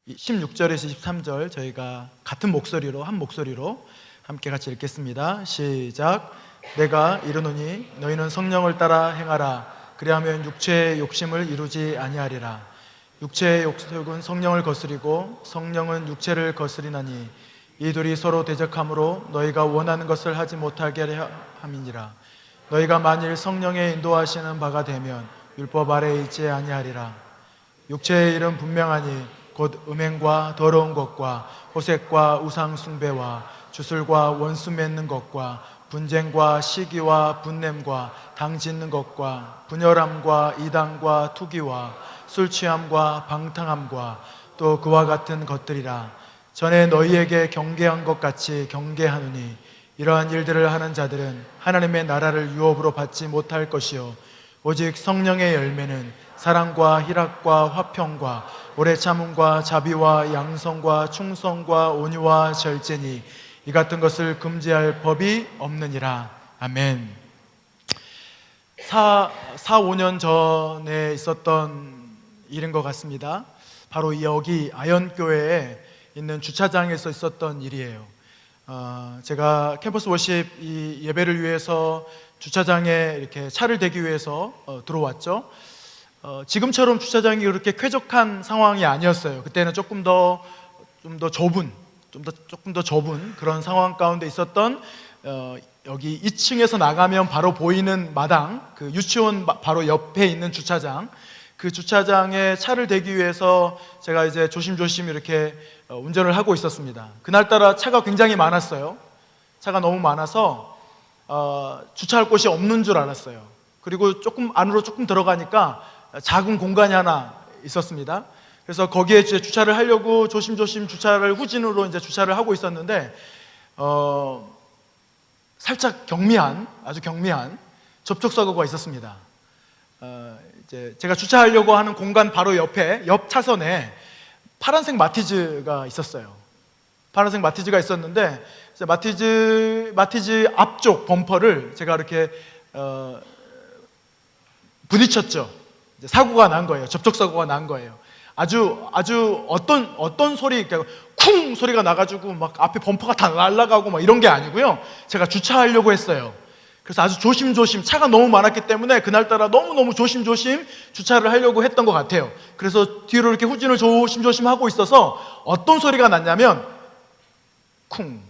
16절에서 23절 저희가 같은 목소리로 한 목소리로 함께 같이 읽겠습니다. 시작. 내가 이르노니 너희는 성령을 따라 행하라. 그리하면 육체의 욕심을 이루지 아니하리라. 육체의 욕심은 성령을 거스리고 성령은 육체를 거스리나니 이 둘이 서로 대적함으로 너희가 원하는 것을 하지 못하게 함이니라. 너희가 만일 성령의 인도하시는 바가 되면 율법 아래에 있지 아니하리라. 육체의 일은 분명하니 곧 음행과 더러운 것과 호색과 우상 숭배와 주술과 원수 맺는 것과 분쟁과 시기와 분냄과 당 짓는 것과 분열함과 이단과 투기와 술 취함과 방탕함과 또 그와 같은 것들이라. 전에 너희에게 경계한 것 같이 경계하노니 이러한 일들을 하는 자들은 하나님의 나라를 유업으로 받지 못할 것이요 오직 성령의 열매는 사랑과 희락과 화평과 오래 참음과 자비와 양성과 충성과 온유와 절제니 이 같은 것을 금지할 법이 없느니라. 아멘. 5년 전에 있었던 일인 것 같습니다. 바로 여기 아현교회에 있는 주차장에서 있었던 일이에요. 제가 캠퍼스 워십 이 예배를 위해서 주차장에 이렇게 차를 대기 위해서 들어왔죠. 지금처럼 주차장이 그렇게 쾌적한 상황이 아니었어요. 그때는 조금 더 좁은 그런 상황 가운데 있었던 여기 2층에서 나가면 바로 보이는 마당, 그 유치원 바로 옆에 있는 주차장, 그 주차장에 차를 대기 위해서 제가 이제 조심조심 이렇게 운전을 하고 있었습니다. 그날따라 차가 굉장히 많았어요. 차가 너무 많아서 주차할 곳이 없는 줄 알았어요. 그리고 안으로 조금 들어가니까 작은 공간이 하나 있었습니다. 그래서 거기에 이제 주차를 하려고 조심조심 주차를 후진으로 이제 주차를 하고 있었는데 살짝 아주 경미한 접촉사고가 있었습니다. 이제 제가 주차하려고 하는 공간 바로 옆 차선에 파란색 마티즈가 있었어요. 파란색 마티즈가 있었는데 마티즈 앞쪽 범퍼를 제가 이렇게 부딪혔죠. 사고가 난 거예요. 접촉사고가 난 거예요. 아주 어떤 소리, 쿵 소리가 나가지고 막 앞에 범퍼가 다 날아가고 막 이런 게 아니고요. 제가 주차하려고 했어요. 그래서 아주 조심조심, 차가 너무 많았기 때문에 그날따라 너무너무 조심조심 주차를 하려고 했던 것 같아요. 그래서 뒤로 이렇게 후진을 조심조심 하고 있어서 어떤 소리가 났냐면 쿵,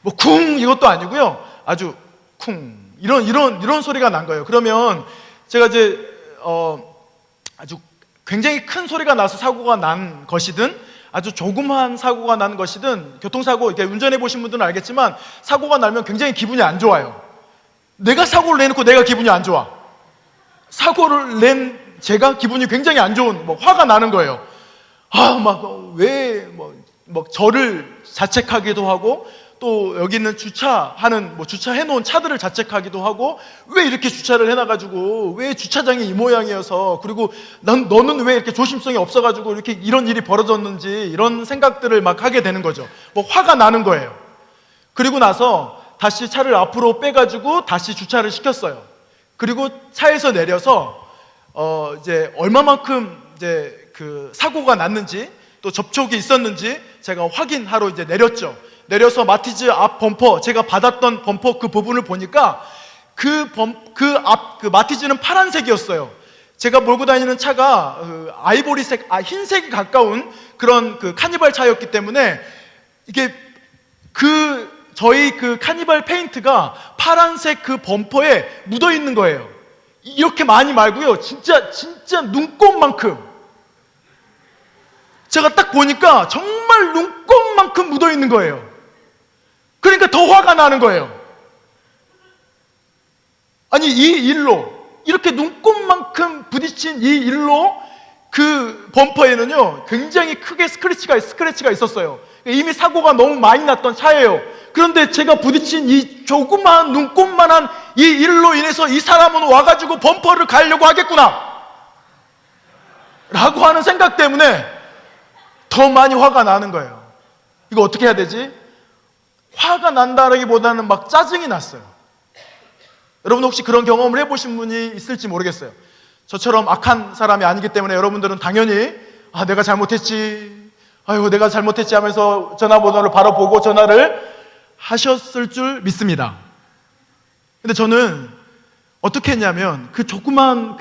뭐 쿵 이것도 아니고요. 아주 쿵 이런 소리가 난 거예요. 그러면 제가 이제 아주 굉장히 큰 소리가 나서 사고가 난 것이든 아주 조그마한 사고가 난 것이든 교통사고 이렇게 운전해 보신 분들은 알겠지만 사고가 나면 굉장히 기분이 안 좋아요. 내가 사고를 내놓고 내가 기분이 안 좋아. 사고를 낸 제가 기분이 굉장히 안 좋은, 화가 나는 거예요. 저를 자책하기도 하고 또 여기 있는 주차해 놓은 차들을 자책하기도 하고 왜 이렇게 주차를 해놔가지고 왜 주차장이 이 모양이어서 그리고 너는 왜 이렇게 조심성이 없어가지고 이렇게 이런 일이 벌어졌는지 이런 생각들을 막 하게 되는 거죠. 화가 나는 거예요. 그리고 나서 다시 차를 앞으로 빼가지고 다시 주차를 시켰어요. 그리고 차에서 내려서 이제 얼마만큼 이제 그 사고가 났는지 또 접촉이 있었는지 제가 확인하러 이제 내려서 마티즈 앞 범퍼, 제가 받았던 범퍼 그 부분을 보니까 그 마티즈는 파란색이었어요. 제가 몰고 다니는 차가 아이보리색, 흰색이 가까운 그런 그 카니발 차였기 때문에 이게 저희 그 카니발 페인트가 파란색 그 범퍼에 묻어 있는 거예요. 이렇게 많이 말고요. 진짜 눈곱만큼. 제가 딱 보니까 정말 눈곱만큼 묻어 있는 거예요. 그러니까 더 화가 나는 거예요. 아니, 이 일로, 이렇게 눈곱만큼 부딪힌 이 일로 그 범퍼에는요, 굉장히 크게 스크래치가 있었어요. 이미 사고가 너무 많이 났던 차예요. 그런데 제가 부딪힌 이 조그마한 눈곱만한 이 일로 인해서 이 사람은 와가지고 범퍼를 가려고 하겠구나 라고 하는 생각 때문에 더 많이 화가 나는 거예요. 이거 어떻게 해야 되지? 화가 난다라기보다는 막 짜증이 났어요. 여러분 혹시 그런 경험을 해보신 분이 있을지 모르겠어요. 저처럼 악한 사람이 아니기 때문에 여러분들은 당연히 아, 내가 잘못했지, 아이고 내가 잘못했지 하면서 전화번호를 바로 보고 전화를 하셨을 줄 믿습니다. 근데 저는 어떻게 했냐면 그 조그만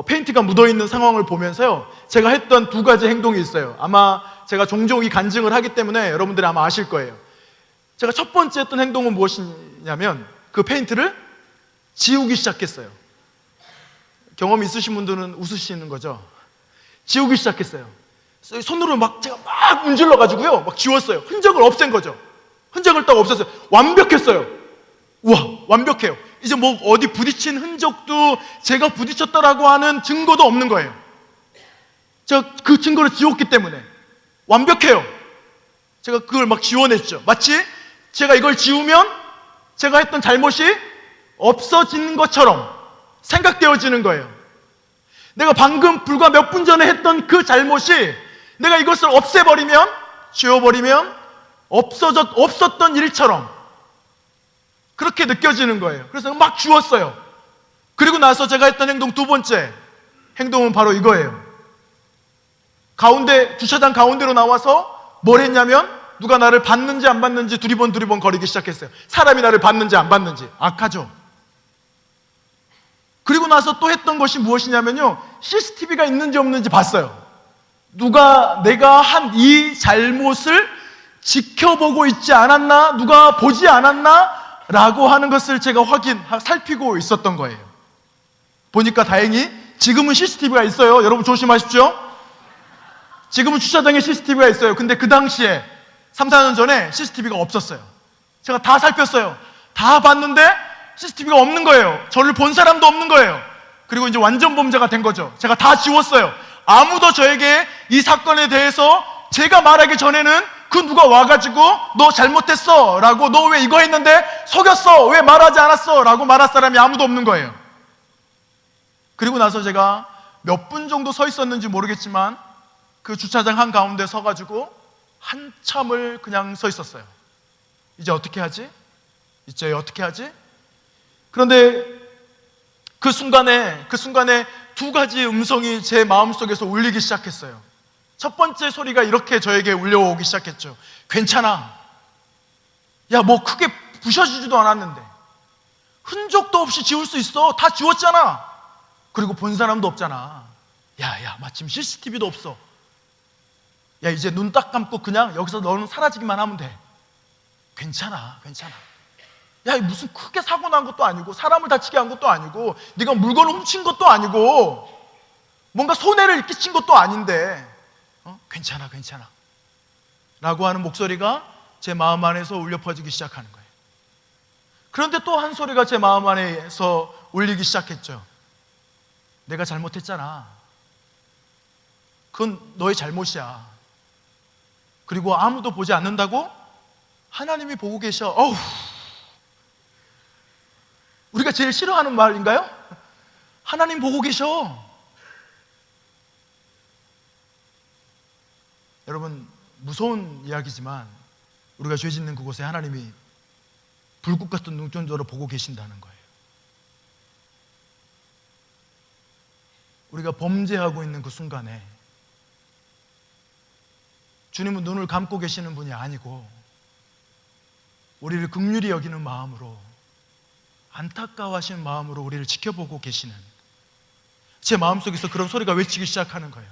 페인트가 묻어있는 상황을 보면서요, 제가 했던 두 가지 행동이 있어요. 아마 제가 종종 이 간증을 하기 때문에 여러분들이 아마 아실 거예요. 제가 첫 번째 했던 행동은 무엇이냐면 그 페인트를 지우기 시작했어요. 경험 있으신 분들은 웃으시는 거죠. 지우기 시작했어요. 손으로 제가 막 문질러가지고요, 막 지웠어요. 흔적을 없앤 거죠. 흔적을 딱 없앴어요. 완벽했어요. 우와, 완벽해요. 이제 뭐 어디 부딪힌 흔적도 제가 부딪혔다라고 하는 증거도 없는 거예요. 제가 그 증거를 지웠기 때문에 완벽해요. 제가 그걸 막 지워냈죠. 마치 제가 이걸 지우면 제가 했던 잘못이 없어지는 것처럼 생각되어지는 거예요. 내가 방금 불과 몇 분 전에 했던 그 잘못이 내가 이것을 없애버리면, 지워버리면 없었던 일처럼 그렇게 느껴지는 거예요. 그래서 막 지웠어요. 그리고 나서 제가 했던 행동 두 번째 행동은 바로 이거예요. 주차장 가운데로 나와서 뭘 했냐면 누가 나를 봤는지 안 봤는지 두리번 거리기 시작했어요. 사람이 나를 봤는지 안 봤는지. 악하죠. 그리고 나서 또 했던 것이 무엇이냐면요, CCTV가 있는지 없는지 봤어요. 누가 내가 한 이 잘못을 지켜보고 있지 않았나, 누가 보지 않았나 라고 하는 것을 제가 살피고 있었던 거예요. 보니까 다행히 지금은 CCTV가 있어요. 여러분 조심하십시오. 지금은 주차장에 CCTV가 있어요. 근데 그 당시에 3, 4년 전에 CCTV가 없었어요. 제가 다 살폈어요. 다 봤는데 CCTV가 없는 거예요. 저를 본 사람도 없는 거예요. 그리고 이제 완전 범죄가 된 거죠. 제가 다 지웠어요. 아무도 저에게 이 사건에 대해서 제가 말하기 전에는 그 누가 와가지고 너 잘못했어 라고, 너 왜 이거 했는데 속였어, 왜 말하지 않았어 라고 말할 사람이 아무도 없는 거예요. 그리고 나서 제가 몇 분 정도 서 있었는지 모르겠지만 그 주차장 한가운데 서가지고 한참을 그냥 서 있었어요. 이제 어떻게 하지? 그런데 그 순간에 두 가지 음성이 제 마음속에서 울리기 시작했어요. 첫 번째 소리가 이렇게 저에게 울려오기 시작했죠. 괜찮아. 야, 뭐 크게 부셔지지도 않았는데, 흔적도 없이 지울 수 있어. 다 지웠잖아. 그리고 본 사람도 없잖아. 야, 마침 CCTV도 없어. 야, 이제 눈 딱 감고 그냥 여기서 너는 사라지기만 하면 돼. 괜찮아. 야, 무슨 크게 사고 난 것도 아니고 사람을 다치게 한 것도 아니고 네가 물건을 훔친 것도 아니고 뭔가 손해를 끼친 것도 아닌데 괜찮아 라고 하는 목소리가 제 마음 안에서 울려 퍼지기 시작하는 거예요. 그런데 또 한 소리가 제 마음 안에서 울리기 시작했죠. 내가 잘못했잖아. 그건 너의 잘못이야. 그리고 아무도 보지 않는다고? 하나님이 보고 계셔. 어우, 우리가 제일 싫어하는 말인가요? 하나님 보고 계셔. 여러분, 무서운 이야기지만 우리가 죄 짓는 그곳에 하나님이 불꽃 같은 눈동자로 보고 계신다는 거예요. 우리가 범죄하고 있는 그 순간에 주님은 눈을 감고 계시는 분이 아니고 우리를 긍휼히 여기는 마음으로, 안타까워하시는 마음으로 우리를 지켜보고 계시는, 제 마음속에서 그런 소리가 외치기 시작하는 거예요.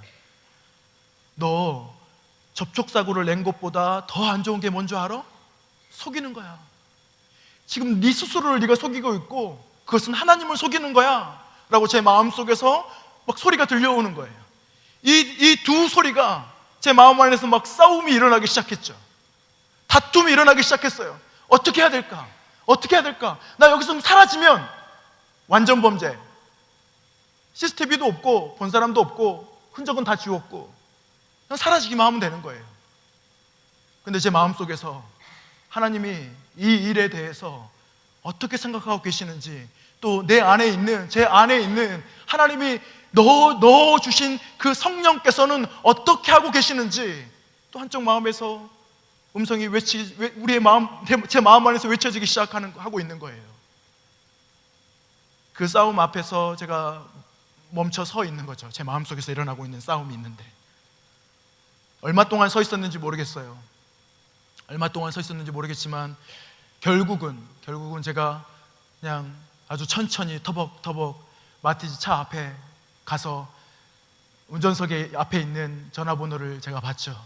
너 접촉사고를 낸 것보다 더 안 좋은 게 뭔지 알아? 속이는 거야. 지금 네 스스로를 네가 속이고 있고 그것은 하나님을 속이는 거야 라고 제 마음속에서 막 소리가 들려오는 거예요. 이 두 소리가 제 마음 안에서 막 싸움이 일어나기 시작했죠. 다툼이 일어나기 시작했어요. 어떻게 해야 될까? 나 여기서 사라지면 완전 범죄. CCTV도 없고 본 사람도 없고 흔적은 다 지웠고 그냥 사라지기만 하면 되는 거예요. 근데 제 마음속에서 하나님이 이 일에 대해서 어떻게 생각하고 계시는지, 또 제 안에 있는 하나님이 넣어주신 그 성령께서는 어떻게 하고 계시는지 또 한쪽 마음에서 음성이 제 마음 안에서 외쳐지기 하고 있는 거예요. 그 싸움 앞에서 제가 멈춰 서 있는 거죠. 제 마음속에서 일어나고 있는 싸움이 있는데 얼마 동안 서 있었는지 모르겠어요. 얼마 동안 서 있었는지 모르겠지만 결국은 제가 그냥 아주 천천히 터벅터벅 마티즈 차 앞에 가서 운전석에 앞에 있는 전화번호를 제가 봤죠.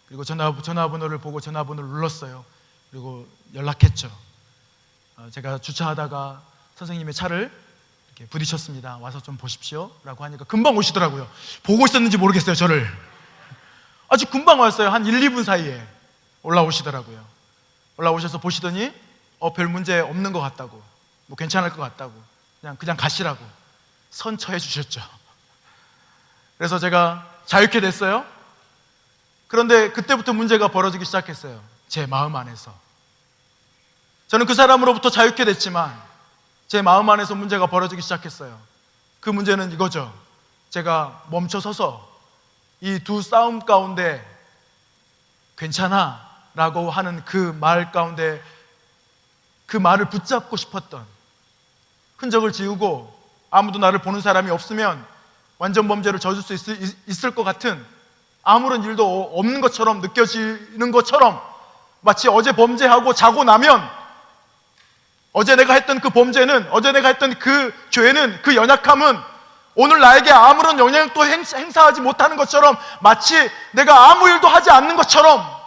그리고 전화번호를 보고 전화번호를 눌렀어요. 그리고 연락했죠. 제가 주차하다가 선생님의 차를 이렇게 부딪혔습니다. 와서 좀 보십시오 라고 하니까 금방 오시더라고요. 보고 있었는지 모르겠어요. 저를 아주 금방 왔어요. 한 1, 2분 사이에 올라오시더라고요. 올라오셔서 보시더니 별 문제 없는 것 같다고, 뭐 괜찮을 것 같다고, 그냥 가시라고 선처해 주셨죠. 그래서 제가 자유케 됐어요. 그런데 그때부터 문제가 벌어지기 시작했어요. 제 마음 안에서. 저는 그 사람으로부터 자유케 됐지만 제 마음 안에서 문제가 벌어지기 시작했어요. 그 문제는 이거죠. 제가 멈춰서서 이 두 싸움 가운데 괜찮아 라고 하는 그 말 가운데 그 말을 붙잡고 싶었던, 흔적을 지우고 아무도 나를 보는 사람이 없으면 완전 범죄를 저질 수 있을 것 같은, 아무런 일도 없는 것처럼 느껴지는 것처럼, 마치 어제 범죄하고 자고 나면 어제 내가 했던 그 범죄는, 어제 내가 했던 그 죄는, 그 연약함은 오늘 나에게 아무런 영향도 행사하지 못하는 것처럼, 마치 내가 아무 일도 하지 않는 것처럼,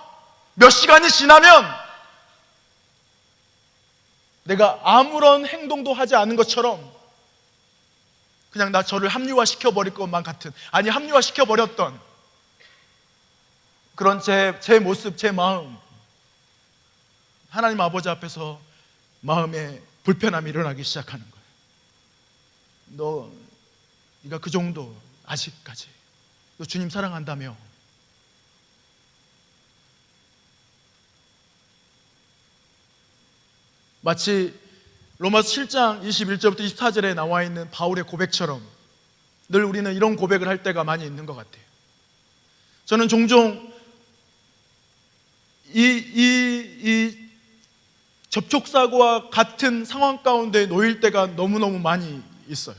몇 시간이 지나면 내가 아무런 행동도 하지 않은 것처럼 그냥 저를 합리화시켜버릴 것만 같은, 아니 합리화시켜버렸던 그런 제 모습, 제 마음, 하나님 아버지 앞에서 마음에 불편함이 일어나기 시작하는 거예요. 네가 그 정도, 아직까지 너 주님 사랑한다며, 마치 로마서 7장 21절부터 24절에 나와 있는 바울의 고백처럼 늘 우리는 이런 고백을 할 때가 많이 있는 것 같아요. 저는 종종 이 접촉사고와 같은 상황 가운데 놓일 때가 너무너무 많이 있어요.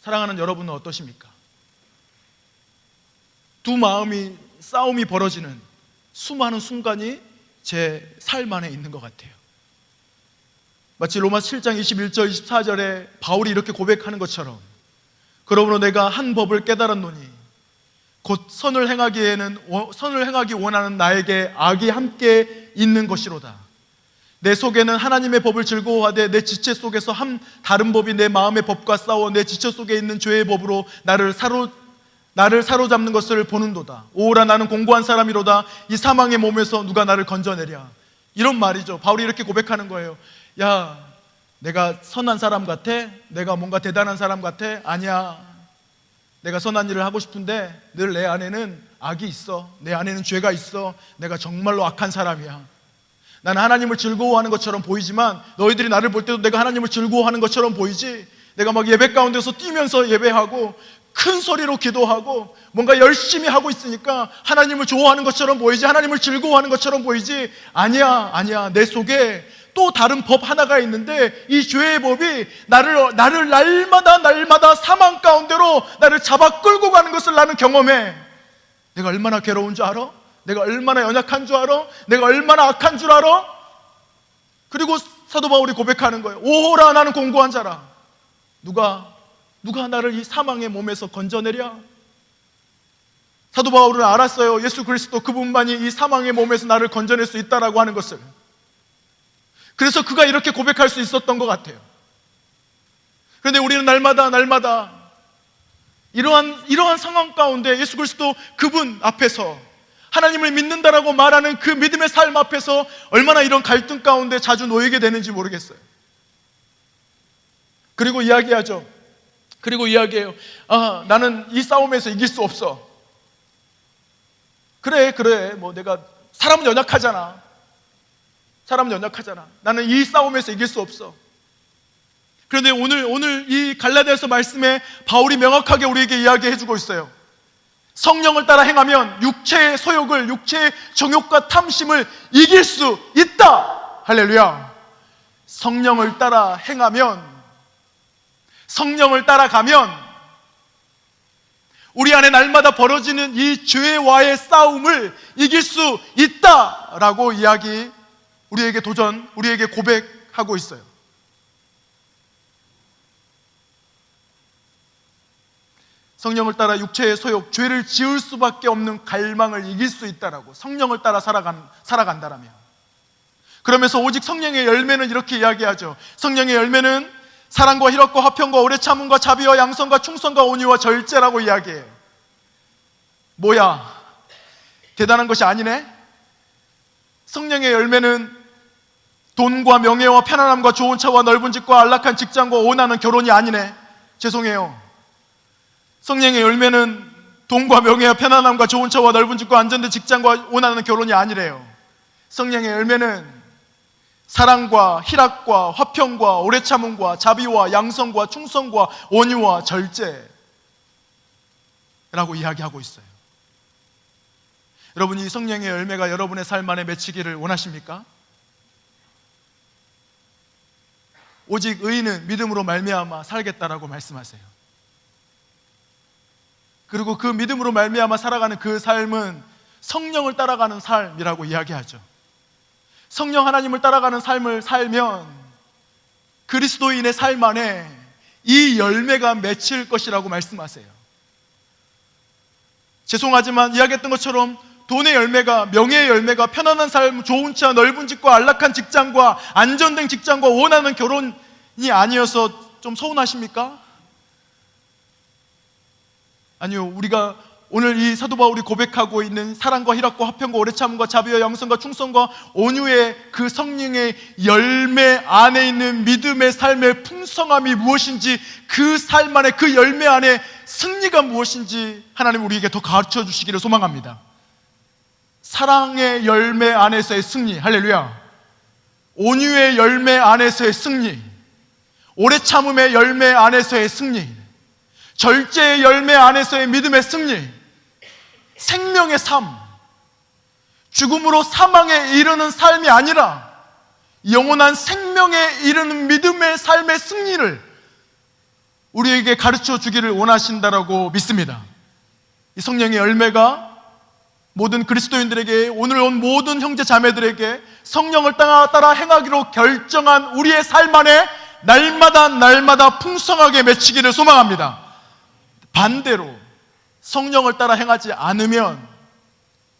사랑하는 여러분은 어떠십니까? 두 마음이 싸움이 벌어지는 수많은 순간이 제 삶 안에 있는 것 같아요. 마치 로마서 7장 21절 24절에 바울이 이렇게 고백하는 것처럼, 그러므로 내가 한 법을 깨달았노니 곧 선을 행하기 원하는 나에게 악이 함께 있는 것이로다. 내 속에는 하나님의 법을 즐거워하되 내 지체 속에서 한 다른 법이 내 마음의 법과 싸워 내 지체 속에 있는 죄의 법으로 나를 사로잡는 것을 보는도다. 오라 나는 공고한 사람이로다. 이 사망의 몸에서 누가 나를 건져내랴. 이런 말이죠. 바울이 이렇게 고백하는 거예요. 야, 내가 선한 사람 같아? 내가 뭔가 대단한 사람 같아? 아니야. 내가 선한 일을 하고 싶은데 늘 내 안에는 악이 있어. 내 안에는 죄가 있어. 내가 정말로 악한 사람이야. 나는 하나님을 즐거워하는 것처럼 보이지만 너희들이 나를 볼 때도 내가 하나님을 즐거워하는 것처럼 보이지, 내가 막 예배 가운데서 뛰면서 예배하고 큰 소리로 기도하고 뭔가 열심히 하고 있으니까 하나님을 좋아하는 것처럼 보이지, 하나님을 즐거워하는 것처럼 보이지, 아니야. 내 속에 또 다른 법 하나가 있는데 이 죄의 법이 나를 날마다 사망 가운데로 나를 잡아 끌고 가는 것을 나는 경험해. 내가 얼마나 괴로운 줄 알아? 내가 얼마나 연약한 줄 알아? 내가 얼마나 악한 줄 알아? 그리고 사도 바울이 고백하는 거예요. 오호라 나는 공고한 자라. 누가 나를 이 사망의 몸에서 건져내랴? 사도 바울은 알았어요. 예수 그리스도 그분만이 이 사망의 몸에서 나를 건져낼 수 있다라고 하는 것을. 그래서 그가 이렇게 고백할 수 있었던 것 같아요. 그런데 우리는 날마다 이러한 상황 가운데 예수 그리스도 그분 앞에서 하나님을 믿는다라고 말하는 그 믿음의 삶 앞에서 얼마나 이런 갈등 가운데 자주 놓이게 되는지 모르겠어요. 그리고 이야기해요. 나는 이 싸움에서 이길 수 없어. 그래. 뭐 내가 사람은 연약하잖아. 나는 이 싸움에서 이길 수 없어. 그런데 오늘 이 갈라디아서 말씀에 바울이 명확하게 우리에게 이야기해주고 있어요. 성령을 따라 행하면 육체의 소욕을, 육체의 정욕과 탐심을 이길 수 있다. 할렐루야. 성령을 따라 행하면, 성령을 따라가면 우리 안에 날마다 벌어지는 이 죄와의 싸움을 이길 수 있다라고 우리에게 도전, 우리에게 고백하고 있어요. 성령을 따라 육체의 소욕, 죄를 지을 수밖에 없는 갈망을 이길 수 있다라고, 성령을 따라 살아간다라면. 그러면서 오직 성령의 열매는 이렇게 이야기하죠. 성령의 열매는 사랑과 희락과 화평과 오래 참음과 자비와 양선과 충성과 온유와 절제라고 이야기해요. 뭐야? 대단한 것이 아니네? 성령의 열매는 돈과 명예와 편안함과 좋은 차와 넓은 집과 안락한 직장과 원하는 결혼이 아니네. 죄송해요. 성령의 열매는 돈과 명예와 편안함과 좋은 차와 넓은 집과 안전된 직장과 원하는 결혼이 아니래요. 성령의 열매는 사랑과 희락과 화평과 오래 참음과 자비와 양성과 충성과 온유와 절제라고 이야기하고 있어요. 여러분, 이 성령의 열매가 여러분의 삶 안에 맺히기를 원하십니까? 오직 의인은 믿음으로 말미암아 살겠다라고 말씀하세요. 그리고 그 믿음으로 말미암아 살아가는 그 삶은 성령을 따라가는 삶이라고 이야기하죠. 성령 하나님을 따라가는 삶을 살면 그리스도인의 삶 안에 이 열매가 맺힐 것이라고 말씀하세요. 죄송하지만 이야기했던 것처럼 돈의 열매가, 명예의 열매가, 편안한 삶, 좋은 차, 넓은 집과 안락한 직장과 안전된 직장과 원하는 결혼이 아니어서 좀 서운하십니까? 아니요, 우리가 오늘 이 사도 바울이 고백하고 있는 사랑과 희락과 화평과 오래 참음과 자비와 양선과 충성과 온유의 그 성령의 열매 안에 있는 믿음의 삶의 풍성함이 무엇인지, 그 삶 안에, 그 열매 안에 승리가 무엇인지 하나님 우리에게 더 가르쳐 주시기를 소망합니다. 사랑의 열매 안에서의 승리, 할렐루야. 온유의 열매 안에서의 승리, 오래 참음의 열매 안에서의 승리, 절제의 열매 안에서의 믿음의 승리, 생명의 삶, 죽음으로 사망에 이르는 삶이 아니라 영원한 생명에 이르는 믿음의 삶의 승리를 우리에게 가르쳐 주기를 원하신다라고 믿습니다. 이 성령의 열매가 모든 그리스도인들에게, 오늘 온 모든 형제 자매들에게 성령을 따라 행하기로 결정한 우리의 삶 안에 날마다 풍성하게 맺히기를 소망합니다. 반대로 성령을 따라 행하지 않으면,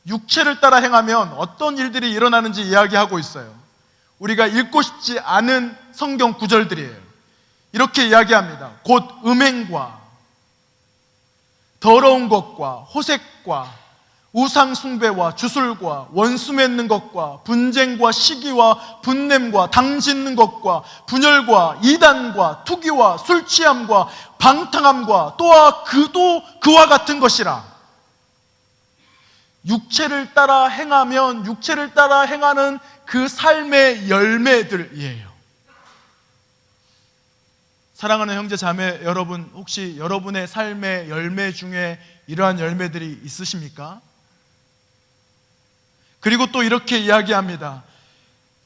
육체를 따라 행하면 어떤 일들이 일어나는지 이야기하고 있어요. 우리가 읽고 싶지 않은 성경 구절들이에요. 이렇게 이야기합니다. 곧 음행과 더러운 것과 호색과 우상 숭배와 주술과 원수 맺는 것과 분쟁과 시기와 분냄과 당 짓는 것과 분열과 이단과 투기와 술 취함과 방탕함과 또한 그와 같은 것이라. 육체를 따라 행하면 육체를 따라 행하는 그 삶의 열매들이에요. 사랑하는 형제 자매 여러분, 혹시 여러분의 삶의 열매 중에 이러한 열매들이 있으십니까? 그리고 또 이렇게 이야기합니다.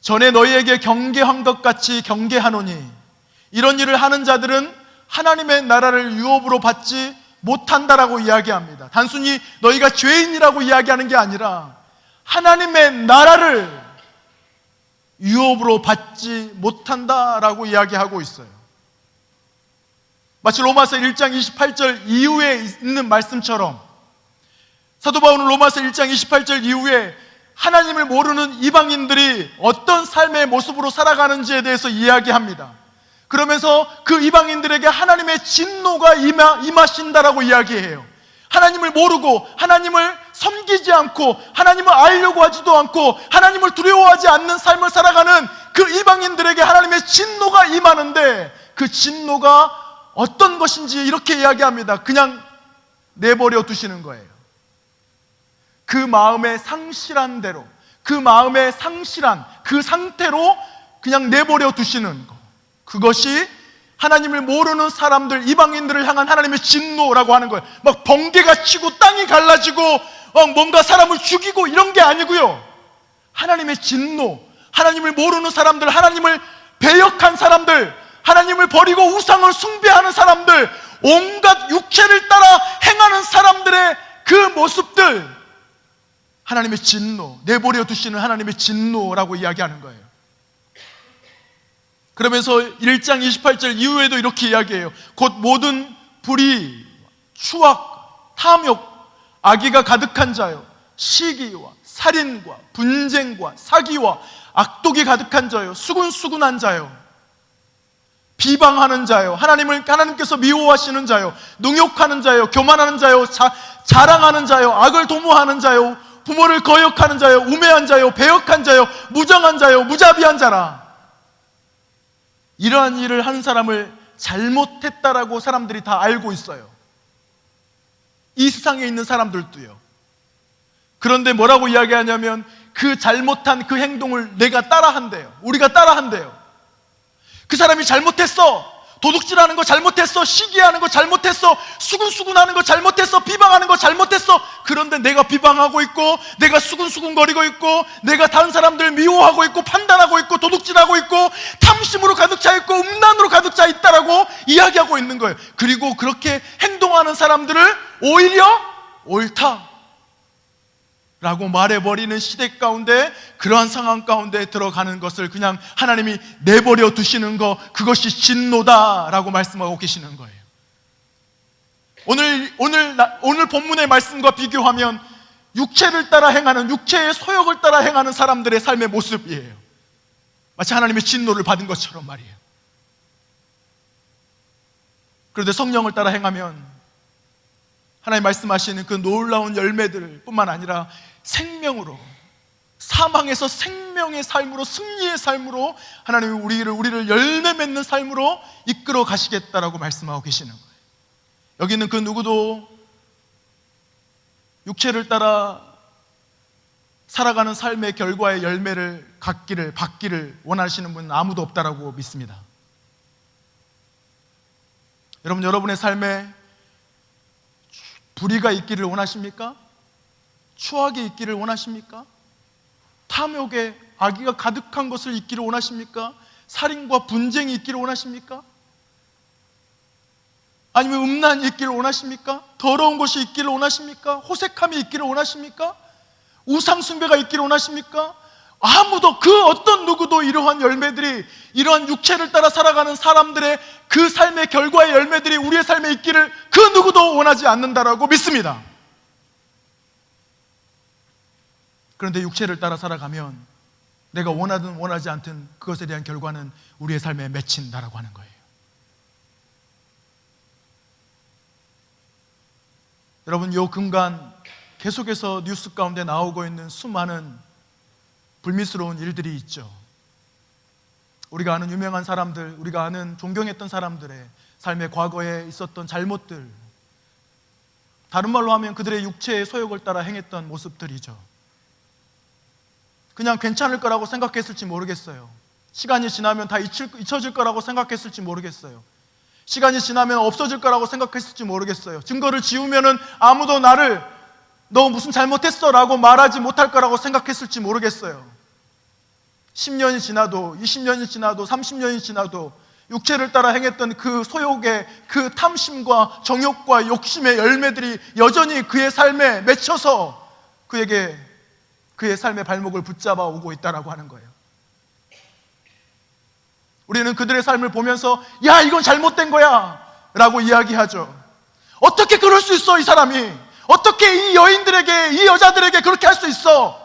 전에 너희에게 경계한 것 같이 경계하노니 이런 일을 하는 자들은 하나님의 나라를 유업으로 받지 못한다라고 이야기합니다. 단순히 너희가 죄인이라고 이야기하는 게 아니라 하나님의 나라를 유업으로 받지 못한다라고 이야기하고 있어요. 마치 로마서 1장 28절 이후에 있는 말씀처럼 사도 바울은 로마서 1장 28절 이후에 하나님을 모르는 이방인들이 어떤 삶의 모습으로 살아가는지에 대해서 이야기합니다. 그러면서 그 이방인들에게 하나님의 진노가 임하신다라고 이야기해요. 하나님을 모르고 하나님을 섬기지 않고 하나님을 알려고 하지도 않고 하나님을 두려워하지 않는 삶을 살아가는 그 이방인들에게 하나님의 진노가 임하는데, 그 진노가 어떤 것인지 이렇게 이야기합니다. 그냥 내버려 두시는 거예요. 그 마음의 상실한 대로, 그 마음의 상실한 그 상태로 그냥 내버려 두시는 것, 그것이 하나님을 모르는 사람들, 이방인들을 향한 하나님의 진노라고 하는 거예요. 막 번개가 치고 땅이 갈라지고 뭔가 사람을 죽이고 이런 게 아니고요. 하나님의 진노, 하나님을 모르는 사람들, 하나님을 배역한 사람들, 하나님을 버리고 우상을 숭배하는 사람들, 온갖 육체를 따라 행하는 사람들의 그 모습들, 하나님의 진노, 내버려 두시는 하나님의 진노라고 이야기하는 거예요. 그러면서 1장 28절 이후에도 이렇게 이야기해요. 곧 모든 불의, 추악, 탐욕, 악의가 가득한 자요, 시기와 살인과 분쟁과 사기와 악독이 가득한 자요, 수군수군한 자요, 비방하는 자요, 하나님께서 미워하시는 자요, 능욕하는 자요, 교만하는 자요, 자랑하는 자요, 악을 도모하는 자요, 부모를 거역하는 자요, 우매한 자요, 배역한 자요, 무정한 자요, 무자비한 자라. 이러한 일을 한 사람을 잘못했다라고 사람들이 다 알고 있어요. 이 세상에 있는 사람들도요. 그런데 뭐라고 이야기하냐면 그 잘못한 그 행동을 내가 따라한대요. 우리가 따라한대요. 그 사람이 잘못했어, 도둑질하는 거 잘못했어, 시기하는 거 잘못했어, 수군수군하는 거 잘못했어, 비방하는 거 잘못했어. 그런데 내가 비방하고 있고, 내가 수군수군거리고 있고, 내가 다른 사람들 미워하고 있고, 판단하고 있고, 도둑질하고 있고, 탐심으로 가득 차 있고, 음란으로 가득 차 있다라고 이야기하고 있는 거예요. 그리고 그렇게 행동하는 사람들을 오히려 옳다 라고 말해버리는 시대 가운데, 그러한 상황 가운데 들어가는 것을 그냥 하나님이 내버려 두시는 거, 그것이 진노다라고 말씀하고 계시는 거예요. 오늘 본문의 말씀과 비교하면 육체를 따라 행하는, 육체의 소욕을 따라 행하는 사람들의 삶의 모습이에요. 마치 하나님의 진노를 받은 것처럼 말이에요. 그런데 성령을 따라 행하면 하나님 말씀하시는 그 놀라운 열매들 뿐만 아니라 생명으로, 사망에서 생명의 삶으로, 승리의 삶으로 하나님이 우리를 열매 맺는 삶으로 이끌어 가시겠다라고 말씀하고 계시는 거예요. 여기는 그 누구도 육체를 따라 살아가는 삶의 결과의 열매를 받기를 원하시는 분은 아무도 없다라고 믿습니다. 여러분의 삶에 불의가 있기를 원하십니까? 추악이 있기를 원하십니까? 탐욕에 악의가 가득한 것을 있기를 원하십니까? 살인과 분쟁이 있기를 원하십니까? 아니면 음란이 있기를 원하십니까? 더러운 것이 있기를 원하십니까? 호색함이 있기를 원하십니까? 우상숭배가 있기를 원하십니까? 아무도, 그 어떤 누구도 이러한 열매들이, 이러한 육체를 따라 살아가는 사람들의 그 삶의 결과의 열매들이 우리의 삶에 있기를 그 누구도 원하지 않는다라고 믿습니다. 그런데 육체를 따라 살아가면 내가 원하든 원하지 않든 그것에 대한 결과는 우리의 삶에 맺힌다라고 하는 거예요. 여러분, 요 근간 계속해서 뉴스 가운데 나오고 있는 수많은 불미스러운 일들이 있죠. 우리가 아는 유명한 사람들, 우리가 아는 존경했던 사람들의 삶의 과거에 있었던 잘못들, 다른 말로 하면 그들의 육체의 소욕을 따라 행했던 모습들이죠. 그냥 괜찮을 거라고 생각했을지 모르겠어요. 시간이 지나면 다 잊혀질 거라고 생각했을지 모르겠어요. 시간이 지나면 없어질 거라고 생각했을지 모르겠어요. 증거를 지우면은 아무도 나를 너 무슨 잘못했어 라고 말하지 못할 거라고 생각했을지 모르겠어요. 10년이 지나도, 20년이 지나도, 30년이 지나도 육체를 따라 행했던 그 소욕의, 그 탐심과 정욕과 욕심의 열매들이 여전히 그의 삶에 맺혀서 그에게 그의 삶의 발목을 붙잡아 오고 있다라고 하는 거예요. 우리는 그들의 삶을 보면서 야, 이건 잘못된 거야 라고 이야기하죠. 어떻게 그럴 수 있어, 이 사람이? 어떻게 이 여인들에게, 이 여자들에게 그렇게 할 수 있어?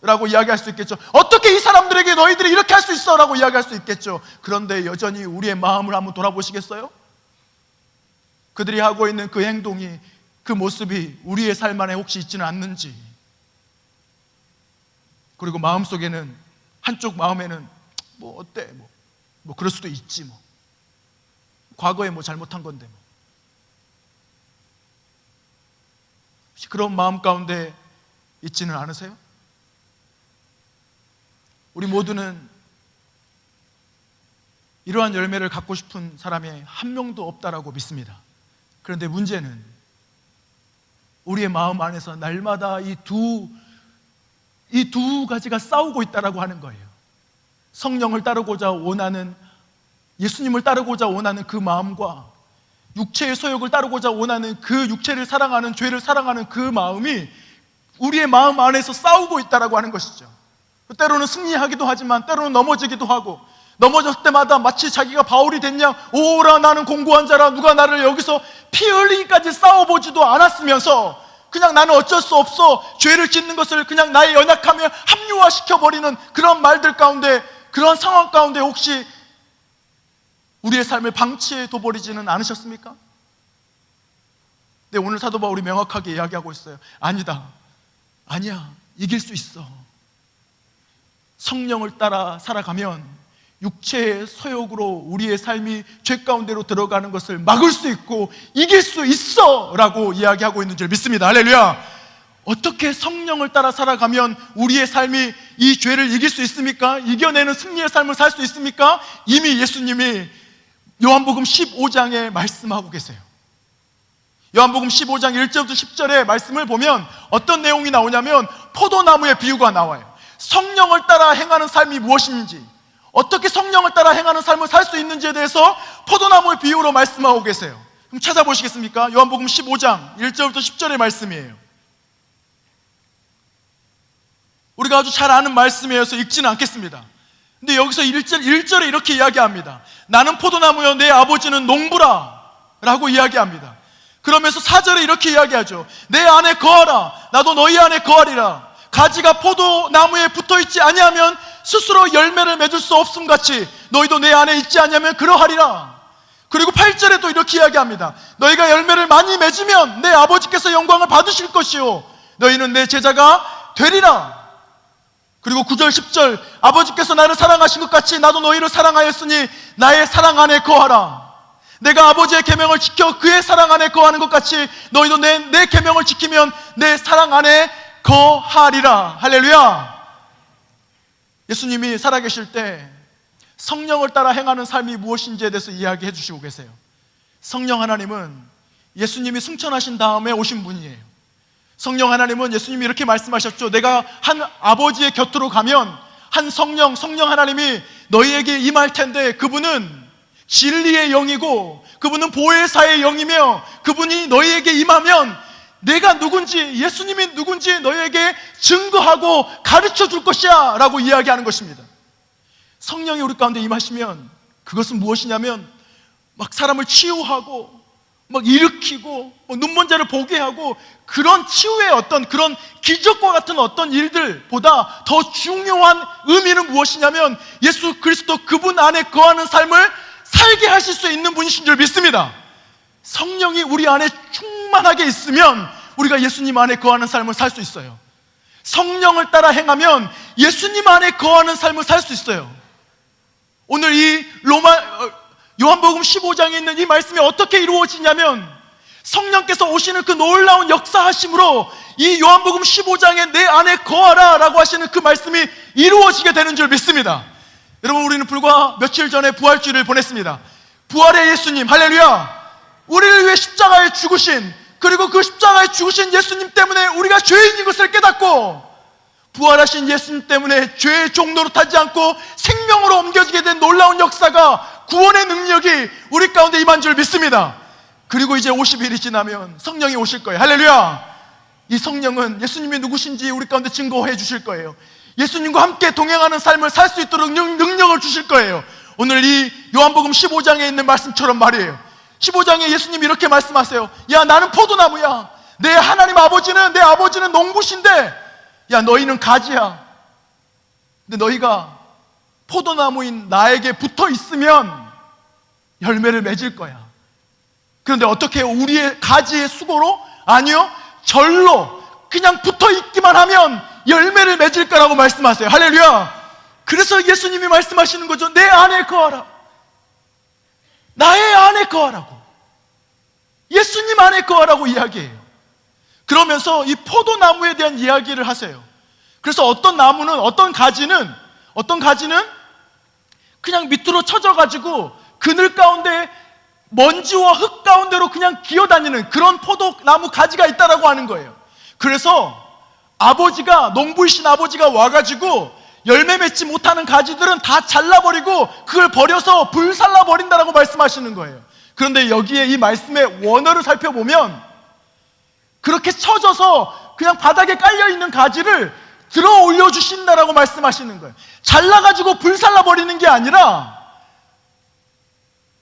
라고 이야기할 수 있겠죠. 어떻게 이 사람들에게 너희들이 이렇게 할 수 있어? 라고 이야기할 수 있겠죠. 그런데 여전히 우리의 마음을 한번 돌아보시겠어요? 그들이 하고 있는 그 행동이, 그 모습이 우리의 삶 안에 혹시 있지는 않는지, 그리고 마음속에는, 한쪽 마음에는 뭐 어때? 뭐 그럴 수도 있지, 뭐 과거에 뭐 잘못한 건데 뭐. 혹시 그런 마음 가운데 있지는 않으세요? 우리 모두는 이러한 열매를 갖고 싶은 사람이 한 명도 없다라고 믿습니다. 그런데 문제는 우리의 마음 안에서 날마다 이 두 가지가 싸우고 있다라고 하는 거예요. 성령을 따르고자 원하는, 예수님을 따르고자 원하는 그 마음과 육체의 소욕을 따르고자 원하는 그 육체를 사랑하는, 죄를 사랑하는 그 마음이 우리의 마음 안에서 싸우고 있다라고 하는 것이죠. 때로는 승리하기도 하지만 때로는 넘어지기도 하고, 넘어졌을 때마다 마치 자기가 바울이 됐냐, 오라 나는 공고한 자라, 누가 나를 여기서 피 흘리기까지 싸워보지도 않았으면서 그냥 나는 어쩔 수 없어, 죄를 짓는 것을 그냥 나의 연약함에 합리화시켜버리는 그런 말들 가운데, 그런 상황 가운데 혹시 우리의 삶을 방치해 둬버리지는 않으셨습니까? 네, 오늘 사도 바울이 명확하게 이야기하고 있어요. 아니다, 아니야, 이길 수 있어. 성령을 따라 살아가면 육체의 소욕으로 우리의 삶이 죄 가운데로 들어가는 것을 막을 수 있고 이길 수 있어 라고 이야기하고 있는 줄 믿습니다. 할렐루야. 어떻게 성령을 따라 살아가면 우리의 삶이 이 죄를 이길 수 있습니까? 이겨내는 승리의 삶을 살 수 있습니까? 이미 예수님이 요한복음 15장에 말씀하고 계세요. 요한복음 15장 1절부터 10절의 말씀을 보면 어떤 내용이 나오냐면 포도나무의 비유가 나와요. 성령을 따라 행하는 삶이 무엇인지, 어떻게 성령을 따라 행하는 삶을 살 수 있는지에 대해서 포도나무의 비유로 말씀하고 계세요. 그럼 찾아보시겠습니까? 요한복음 15장 1절부터 10절의 말씀이에요. 우리가 아주 잘 아는 말씀이어서 읽지는 않겠습니다. 근데 여기서 1절에 이렇게 이야기합니다. 나는 포도나무여 내 아버지는 농부라 라고 이야기합니다. 그러면서 4절에 이렇게 이야기하죠. 내 안에 거하라 나도 너희 안에 거하리라. 가지가 포도나무에 붙어있지 아니하면 스스로 열매를 맺을 수 없음같이 너희도 내 안에 있지 아니하면 그러하리라. 그리고 8절에 또 이렇게 이야기합니다. 너희가 열매를 많이 맺으면 내 아버지께서 영광을 받으실 것이요 너희는 내 제자가 되리라. 그리고 9절 10절 아버지께서 나를 사랑하신 것 같이 나도 너희를 사랑하였으니 나의 사랑 안에 거하라. 내가 아버지의 계명을 지켜 그의 사랑 안에 거하는 것 같이 너희도 내 계명을 지키면 내 사랑 안에 거하리라. 할렐루야. 예수님이 살아계실 때 성령을 따라 행하는 삶이 무엇인지에 대해서 이야기해 주시고 계세요. 성령 하나님은 예수님이 승천하신 다음에 오신 분이에요. 성령 하나님은 예수님이 이렇게 말씀하셨죠. 내가 한 아버지의 곁으로 가면 한 성령 하나님이 너희에게 임할 텐데 그분은 진리의 영이고 그분은 보혜사의 영이며 그분이 너희에게 임하면 내가 누군지, 예수님이 누군지 너희에게 증거하고 가르쳐 줄 것이야 라고 이야기하는 것입니다. 성령이 우리 가운데 임하시면 그것은 무엇이냐면 막 사람을 치유하고 막 일으키고 눈먼 자를 보게 하고 그런 치유의 어떤 그런 기적과 같은 어떤 일들보다 더 중요한 의미는 무엇이냐면 예수 그리스도 그분 안에 거하는 삶을 살게 하실 수 있는 분이신 줄 믿습니다. 성령이 우리 안에 충만하게 있으면 우리가 예수님 안에 거하는 삶을 살 수 있어요. 성령을 따라 행하면 예수님 안에 거하는 삶을 살 수 있어요. 오늘 이 요한복음 15장에 있는 이 말씀이 어떻게 이루어지냐면 성령께서 오시는 그 놀라운 역사하심으로 이 요한복음 15장에 내 안에 거하라 라고 하시는 그 말씀이 이루어지게 되는 줄 믿습니다. 여러분, 우리는 불과 며칠 전에 부활주일을 보냈습니다. 부활의 예수님, 할렐루야. 우리를 위해 십자가에 죽으신, 그리고 그 십자가에 죽으신 예수님 때문에 우리가 죄인인 것을 깨닫고 부활하신 예수님 때문에 죄의 종로로 타지 않고 생명으로 옮겨지게 된 놀라운 역사가, 구원의 능력이 우리 가운데 임한 줄 믿습니다. 그리고 이제 50일이 지나면 성령이 오실 거예요. 할렐루야. 이 성령은 예수님이 누구신지 우리 가운데 증거해 주실 거예요. 예수님과 함께 동행하는 삶을 살 수 있도록 능력을 주실 거예요. 오늘 이 요한복음 15장에 있는 말씀처럼 말이에요. 15장에 예수님이 이렇게 말씀하세요. 야, 나는 포도나무야. 내 하나님 아버지는, 내 아버지는 농부신데, 야, 너희는 가지야. 근데 너희가 포도나무인 나에게 붙어 있으면 열매를 맺을 거야. 그런데 어떻게 해요? 우리의 가지의 수고로? 아니요, 절로 그냥 붙어 있기만 하면 열매를 맺을 거라고 말씀하세요. 할렐루야. 그래서 예수님이 말씀하시는 거죠. 내 안에 거하라. 나의 안에 거하라고, 예수님 안에 거하라고 이야기해요. 그러면서 이 포도나무에 대한 이야기를 하세요. 그래서 어떤 나무는, 어떤 가지는 그냥 밑으로 쳐져가지고 그늘 가운데 먼지와 흙 가운데로 그냥 기어다니는 그런 포도나무 가지가 있다라고 하는 거예요. 그래서 아버지가, 농부이신 아버지가 와가지고 열매 맺지 못하는 가지들은 다 잘라버리고 그걸 버려서 불살라버린다라고 말씀하시는 거예요. 그런데 여기에 이 말씀의 원어를 살펴보면 그렇게 처져서 그냥 바닥에 깔려있는 가지를 들어 올려주신다라고 말씀하시는 거예요. 잘라가지고 불살라버리는 게 아니라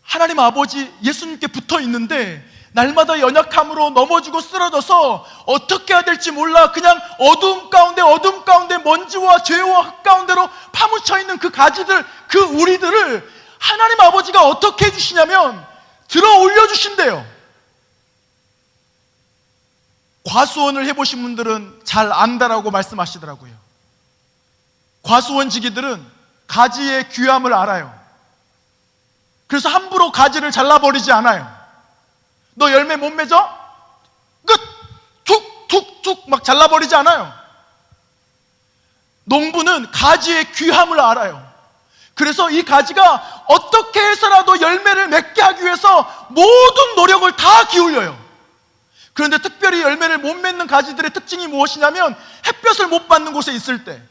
하나님 아버지 예수님께 붙어 있는데 날마다 연약함으로 넘어지고 쓰러져서 어떻게 해야 될지 몰라 그냥 어둠 가운데 먼지와 죄와 흙 가운데로 파묻혀 있는 그 가지들, 그 우리들을 하나님 아버지가 어떻게 해주시냐면 들어 올려주신대요. 과수원을 해보신 분들은 잘 안다라고 말씀하시더라고요. 과수원지기들은 가지의 귀함을 알아요. 그래서 함부로 가지를 잘라버리지 않아요. 너 열매 못 맺어? 끝! 툭툭툭 막 잘라버리지 않아요. 농부는 가지의 귀함을 알아요. 그래서 이 가지가 어떻게 해서라도 열매를 맺게 하기 위해서 모든 노력을 다 기울여요. 그런데 특별히 열매를 못 맺는 가지들의 특징이 무엇이냐면 햇볕을 못 받는 곳에 있을 때,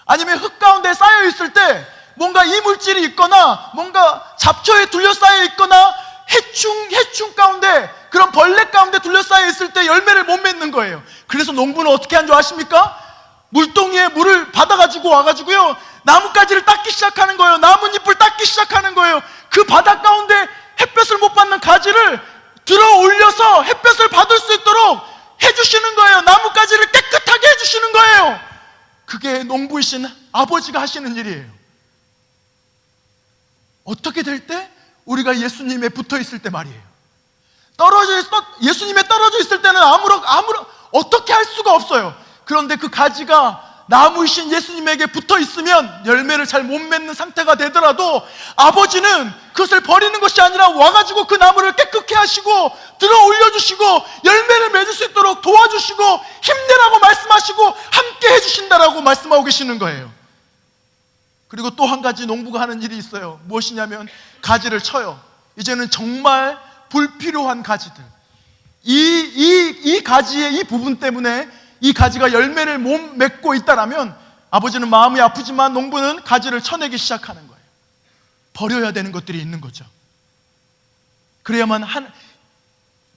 아니면 흙 가운데 쌓여 있을 때 뭔가 이물질이 있거나 뭔가 잡초에 둘러싸여 있거나 해충 가운데, 그런 벌레 가운데 둘러싸여 있을 때 열매를 못 맺는 거예요. 그래서 농부는 어떻게 한 줄 아십니까? 물동이에 물을 받아가지고 와가지고요, 나뭇가지를 닦기 시작하는 거예요. 나뭇잎을 닦기 시작하는 거예요. 그 바닥 가운데 햇볕을 못 받는 가지를 들어 올려서 햇볕을 받을 수 있도록 해주시는 거예요. 나뭇가지를 깨끗하게 해주시는 거예요. 그게 농부이신 아버지가 하시는 일이에요. 어떻게 될 때? 우리가 예수님에 붙어 있을 때 말이에요. 예수님에 떨어져 있을 때는 아무런 어떻게 할 수가 없어요. 그런데 그 가지가 나무이신 예수님에게 붙어 있으면 열매를 잘 못 맺는 상태가 되더라도 아버지는 그것을 버리는 것이 아니라 와가지고 그 나무를 깨끗게 하시고 들어 올려주시고 열매를 맺을 수 있도록 도와주시고 힘내라고 말씀하시고 함께 해주신다라고 말씀하고 계시는 거예요. 그리고 또 한 가지 농부가 하는 일이 있어요. 무엇이냐면 가지를 쳐요. 이제는 정말 불필요한 가지들, 이 가지의 이 부분 때문에 이 가지가 열매를 못 맺고 있다라면 아버지는 마음이 아프지만 농부는 가지를 쳐내기 시작하는 거예요. 버려야 되는 것들이 있는 거죠. 그래야만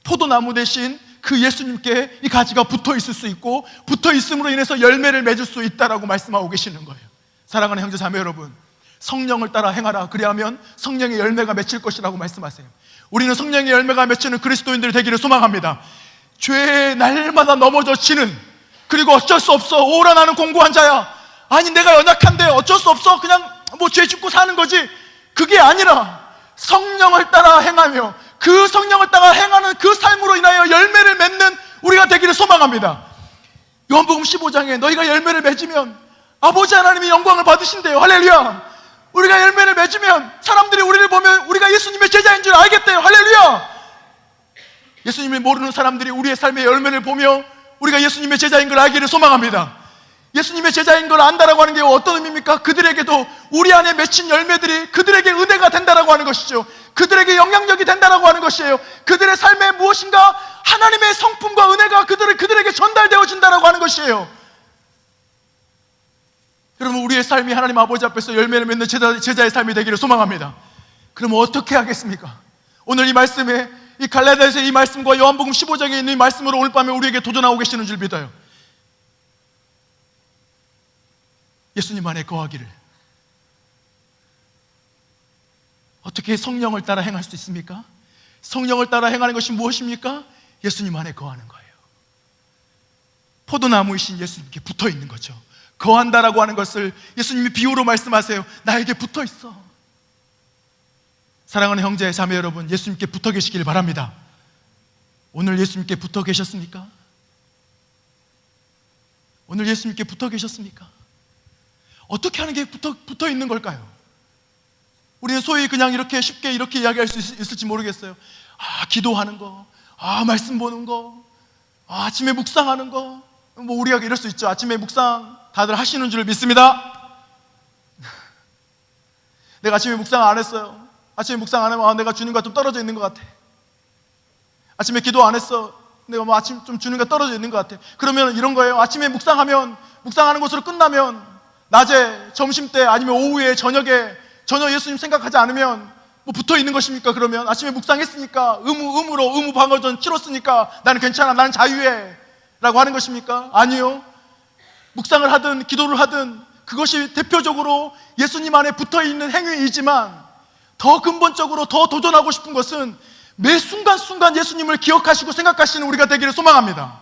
포도나무 대신 그 예수님께 이 가지가 붙어 있을 수 있고 붙어 있음으로 인해서 열매를 맺을 수 있다라고 말씀하고 계시는 거예요. 사랑하는 형제 자매 여러분, 성령을 따라 행하라. 그리하면 성령의 열매가 맺힐 것이라고 말씀하세요. 우리는 성령의 열매가 맺히는 그리스도인들이 되기를 소망합니다. 죄에 날마다 넘어져 지는, 그리고 어쩔 수 없어, 오라 나는 공고한 자야, 아니 내가 연약한데 어쩔 수 없어, 그냥 뭐 죄 짓고 사는 거지, 그게 아니라 성령을 따라 행하며 그 성령을 따라 행하는 그 삶으로 인하여 열매를 맺는 우리가 되기를 소망합니다. 요한복음 15장에 너희가 열매를 맺으면 아버지 하나님이 영광을 받으신대요. 할렐루야. 우리가 열매를 맺으면 사람들이 우리를 보면 우리가 예수님의 제자인 줄 알겠대요. 할렐루야. 예수님을 모르는 사람들이 우리의 삶의 열매를 보며 우리가 예수님의 제자인 걸 알기를 소망합니다. 예수님의 제자인 걸 안다라고 하는 게 어떤 의미입니까? 그들에게도 우리 안에 맺힌 열매들이 그들에게 은혜가 된다라고 하는 것이죠. 그들에게 영향력이 된다라고 하는 것이에요. 그들의 삶에 무엇인가 하나님의 성품과 은혜가 그들에게 전달되어진다라고 하는 것이에요. 여러분, 우리의 삶이 하나님 아버지 앞에서 열매를 맺는 제자의 삶이 되기를 소망합니다. 그러면 어떻게 하겠습니까? 오늘 이 말씀에, 이 갈라디아서의 이 말씀과 요한복음 15장에 있는 이 말씀으로 오늘 밤에 우리에게 도전하고 계시는 줄 믿어요. 예수님 안에 거하기를. 어떻게 성령을 따라 행할 수 있습니까? 성령을 따라 행하는 것이 무엇입니까? 예수님 안에 거하는 거예요. 포도나무이신 예수님께 붙어 있는 거죠. 거한다라고 하는 것을 예수님이 비유로 말씀하세요. 나에게 붙어 있어. 사랑하는 형제 자매 여러분, 예수님께 붙어 계시길 바랍니다. 오늘 예수님께 붙어 계셨습니까? 오늘 예수님께 붙어 계셨습니까? 어떻게 하는 게 붙어 있는 걸까요? 우리는 소위 그냥 이렇게 쉽게 이렇게 이야기할 수 있을지 모르겠어요. 기도하는 거, 말씀 보는 거, 아침에 묵상하는 거, 뭐 우리가 이럴 수 있죠. 아침에 묵상 다들 하시는 줄 믿습니다. 내가 아침에 묵상 안 했어요. 아침에 묵상 안 하면 내가 주님과 좀 떨어져 있는 것 같아. 아침에 기도 안 했어. 내가 뭐 아침 좀 주님과 떨어져 있는 것 같아. 그러면 이런 거예요. 아침에 묵상하는 것으로 끝나면 낮에, 점심때, 아니면 오후에, 저녁에 전혀 예수님 생각하지 않으면 뭐 붙어 있는 것입니까? 그러면 아침에 묵상했으니까, 의무 방어전 치렀으니까 나는 괜찮아, 나는 자유해 라고 하는 것입니까? 아니요. 묵상을 하든 기도를 하든 그것이 대표적으로 예수님 안에 붙어 있는 행위이지만, 더 근본적으로 더 도전하고 싶은 것은 매 순간순간 예수님을 기억하시고 생각하시는 우리가 되기를 소망합니다.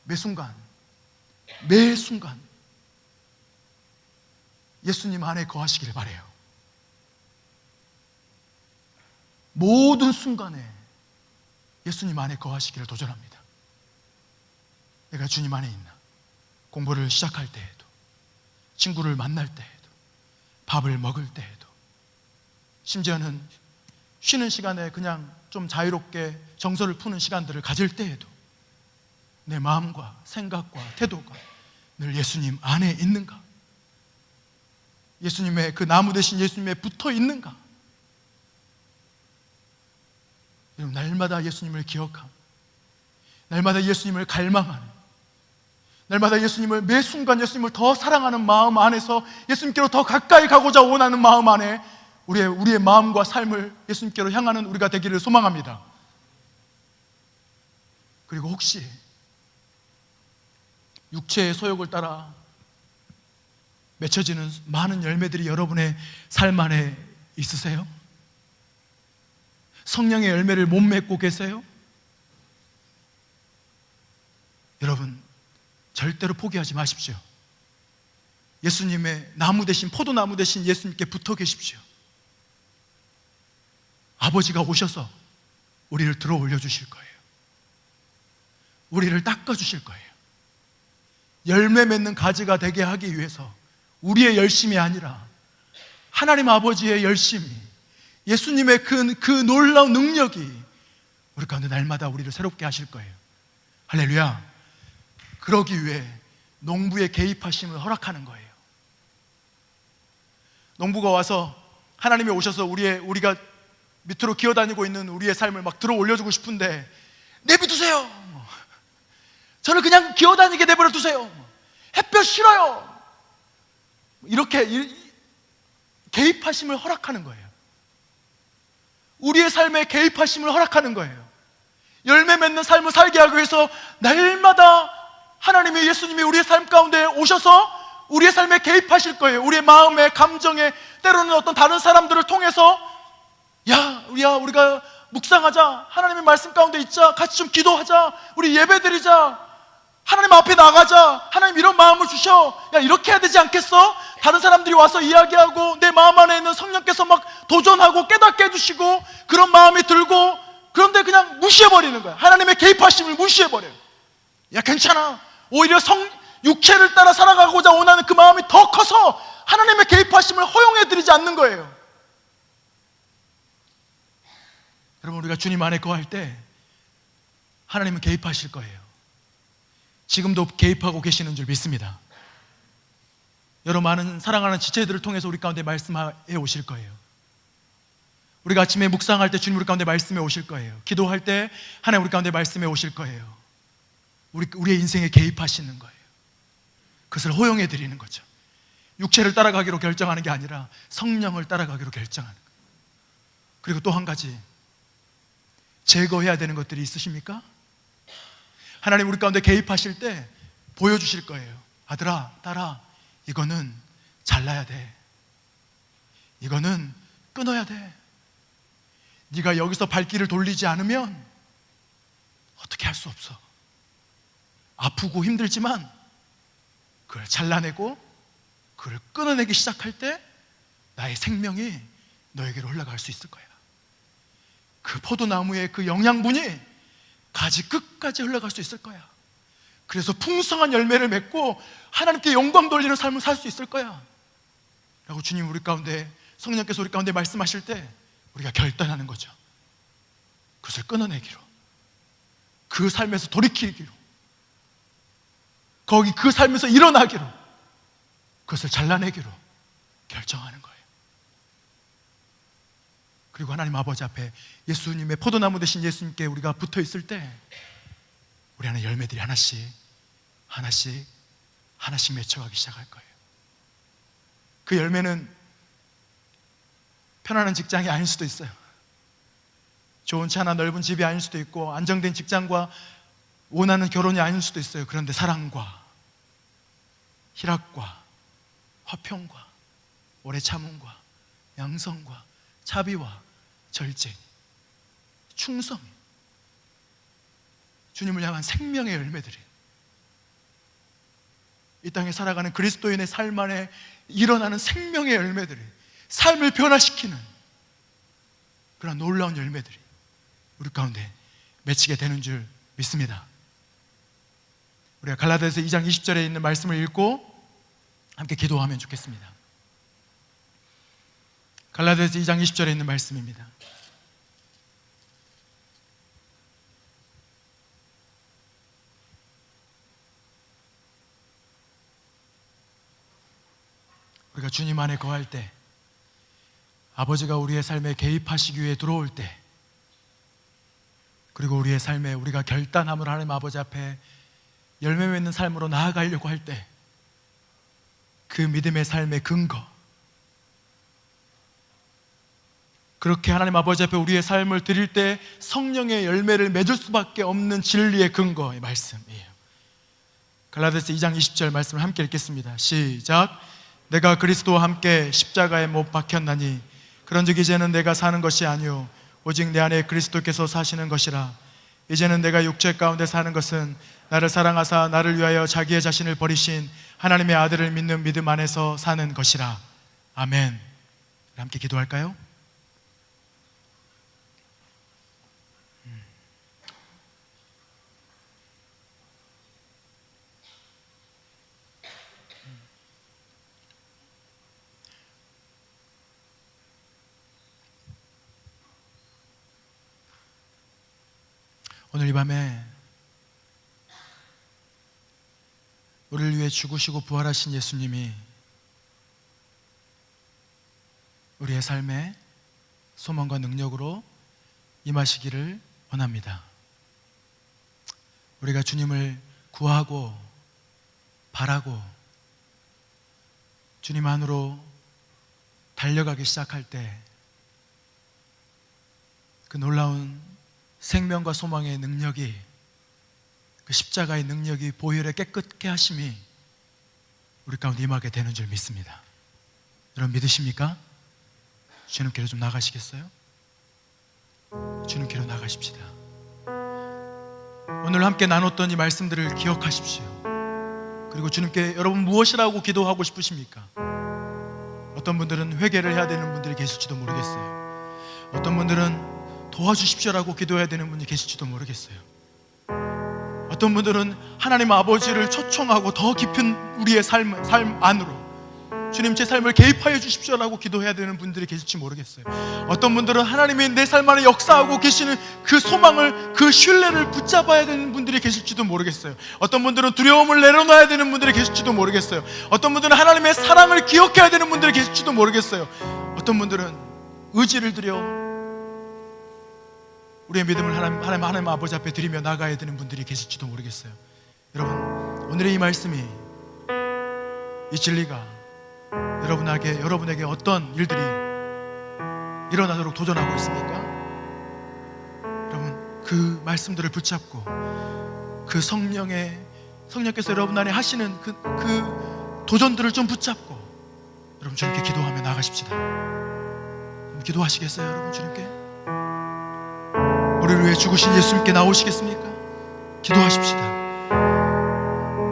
매 순간 예수님 안에 거하시기를 바라요. 모든 순간에 예수님 안에 거하시기를 도전합니다. 내가 주님 안에 있나? 공부를 시작할 때에도, 친구를 만날 때에도, 밥을 먹을 때에도, 심지어는 쉬는 시간에 그냥 좀 자유롭게 정서를 푸는 시간들을 가질 때에도 내 마음과 생각과 태도가 늘 예수님 안에 있는가? 예수님의 그 나무 대신 예수님에 붙어 있는가? 여러분, 날마다 예수님을 기억하고 날마다 예수님을 갈망하는, 날마다 예수님을, 매 순간 예수님을 더 사랑하는 마음 안에서 예수님께로 더 가까이 가고자 원하는 마음 안에 우리의 마음과 삶을 예수님께로 향하는 우리가 되기를 소망합니다. 그리고 혹시 육체의 소욕을 따라 맺혀지는 많은 열매들이 여러분의 삶 안에 있으세요? 성령의 열매를 못 맺고 계세요? 여러분, 절대로 포기하지 마십시오. 예수님의 나무 대신, 포도나무 대신 예수님께 붙어 계십시오. 아버지가 오셔서 우리를 들어 올려주실 거예요. 우리를 닦아주실 거예요. 열매 맺는 가지가 되게 하기 위해서 우리의 열심이 아니라 하나님 아버지의 열심이, 예수님의 그 놀라운 능력이 우리 가운데 날마다 우리를 새롭게 하실 거예요. 할렐루야. 그러기 위해 농부의 개입하심을 허락하는 거예요. 농부가 와서 하나님이 오셔서 우리가 밑으로 기어다니고 있는 우리의 삶을 막 들어 올려주고 싶은데, 내비두세요, 저를 그냥 기어다니게 내버려 두세요, 햇볕 싫어요, 이렇게 개입하심을 허락하는 거예요. 우리의 삶에 개입하심을 허락하는 거예요. 열매 맺는 삶을 살게 하기 위해서 날마다 하나님이, 예수님이 우리의 삶 가운데 오셔서 우리의 삶에 개입하실 거예요. 우리의 마음에, 감정에, 때로는 어떤 다른 사람들을 통해서 우리가 묵상하자, 하나님의 말씀 가운데 있자, 같이 좀 기도하자, 우리 예배드리자, 하나님 앞에 나가자, 하나님 이런 마음을 주셔, 이렇게 해야 되지 않겠어? 다른 사람들이 와서 이야기하고 내 마음 안에 있는 성령께서 막 도전하고 깨닫게 해주시고 그런 마음이 들고, 그런데 그냥 무시해버리는 거야. 하나님의 개입하심을 무시해버려요. 괜찮아. 오히려 육체를 따라 살아가고자 원하는 그 마음이 더 커서 하나님의 개입하심을 허용해드리지 않는 거예요. 여러분, 우리가 주님 안에 거할 때 하나님은 개입하실 거예요. 지금도 개입하고 계시는 줄 믿습니다. 여러 많은 사랑하는 지체들을 통해서 우리 가운데 말씀해 오실 거예요. 우리가 아침에 묵상할 때 주님 우리 가운데 말씀해 오실 거예요. 기도할 때 하나님 우리 가운데 말씀해 오실 거예요. 우리의 인생에 개입하시는 거예요. 그것을 허용해 드리는 거죠. 육체를 따라가기로 결정하는 게 아니라 성령을 따라가기로 결정하는 거예요. 그리고 또 한 가지, 제거해야 되는 것들이 있으십니까? 하나님 우리 가운데 개입하실 때 보여주실 거예요. 아들아, 딸아, 이거는 잘라야 돼. 이거는 끊어야 돼. 네가 여기서 발길을 돌리지 않으면 어떻게 할 수 없어. 아프고 힘들지만 그걸 잘라내고 그걸 끊어내기 시작할 때 나의 생명이 너에게로 흘러갈 수 있을 거야. 그 포도나무의 그 영양분이 가지 끝까지 흘러갈 수 있을 거야. 그래서 풍성한 열매를 맺고 하나님께 영광 돌리는 삶을 살 수 있을 거야 라고 주님 우리 가운데, 성령께서 우리 가운데 말씀하실 때 우리가 결단하는 거죠. 그것을 끊어내기로, 그 삶에서 돌이키기로, 그 삶에서 일어나기로, 그것을 잘라내기로 결정하는 거예요. 그리고 하나님 아버지 앞에 예수님의 포도나무 대신 예수님께 우리가 붙어 있을 때 우리 안에 열매들이 하나씩 맺혀가기 시작할 거예요. 그 열매는 편안한 직장이 아닐 수도 있어요. 좋은 차나 넓은 집이 아닐 수도 있고, 안정된 직장과 원하는 결혼이 아닐 수도 있어요. 그런데 사랑과 희락과 화평과 오래 참음과 양성과 자비와 절제, 충성, 주님을 향한 생명의 열매들이 이 땅에 살아가는 그리스도인의 삶 안에 일어나는 생명의 열매들이, 삶을 변화시키는 그런 놀라운 열매들이 우리 가운데 맺히게 되는 줄 믿습니다. 우리가 갈라디아서 2장 20절에 있는 말씀을 읽고 함께 기도하면 좋겠습니다. 갈라디아서 2장 20절에 있는 말씀입니다. 우리가 주님 안에 거할 때, 아버지가 우리의 삶에 개입하시기 위해 들어올 때, 그리고 우리의 삶에 우리가 결단함을 하나님 아버지 앞에 열매 맺는 삶으로 나아가려고 할 때, 그 믿음의 삶의 근거, 그렇게 하나님 아버지 앞에 우리의 삶을 드릴 때 성령의 열매를 맺을 수밖에 없는 진리의 근거의 말씀이에요. 갈라디아서 2장 20절 말씀을 함께 읽겠습니다. 시작. 내가 그리스도와 함께 십자가에 못 박혔나니 그런즉 이제는 내가 사는 것이 아니요 오직 내 안에 그리스도께서 사시는 것이라. 이제는 내가 육체 가운데 사는 것은 나를 사랑하사 나를 위하여 자기의 자신을 버리신 하나님의 아들을 믿는 믿음 안에서 사는 것이라. 아멘. 함께 기도할까요? 오늘 이 밤에 우리를 위해 죽으시고 부활하신 예수님이 우리의 삶에 소망과 능력으로 임하시기를 원합니다. 우리가 주님을 구하고 바라고 주님 안으로 달려가기 시작할 때 그 놀라운 생명과 소망의 능력이, 그 십자가의 능력이, 보혈의 깨끗게 하심이 우리 가운데 임하게 되는 줄 믿습니다. 여러분 믿으십니까? 주님께로 좀 나가시겠어요? 주님께로 나가십시다. 오늘 함께 나눴던 이 말씀들을 기억하십시오. 그리고 주님께 여러분 무엇이라고 기도하고 싶으십니까? 어떤 분들은 회개를 해야 되는 분들이 계실지도 모르겠어요. 어떤 분들은 도와주십시오라고 기도해야 되는 분이 계실지도 모르겠어요. 어떤 분들은 하나님 아버지를 초청하고 더 깊은 우리의 삶 안으로 주님 제 삶을 개입하여 주십시오라고 기도해야 되는 분들이 계실지 모르겠어요. 어떤 분들은 하나님이 내 삶 안에 역사하고 계시는 그 소망을, 그 신뢰를 붙잡아야 되는 분들이 계실지도 모르겠어요. 어떤 분들은 두려움을 내려놔야 되는 분들이 계실지도 모르겠어요. 어떤 분들은 하나님의 사랑을 기억해야 되는 분들이 계실지도 모르겠어요. 어떤 분들은 의지를 들여 우리의 믿음을 하나님 아버지 앞에 드리며 나가야 되는 분들이 계실지도 모르겠어요. 여러분, 오늘의 이 말씀이, 이 진리가 여러분에게 어떤 일들이 일어나도록 도전하고 있습니까? 여러분, 그 말씀들을 붙잡고 그 성령께서 여러분 안에 하시는 그 도전들을 좀 붙잡고 여러분 주님께 기도하며 나가십시다. 기도하시겠어요? 여러분 주님께 우리를 위해 죽으신 예수님께 나오시겠습니까? 기도하십시다.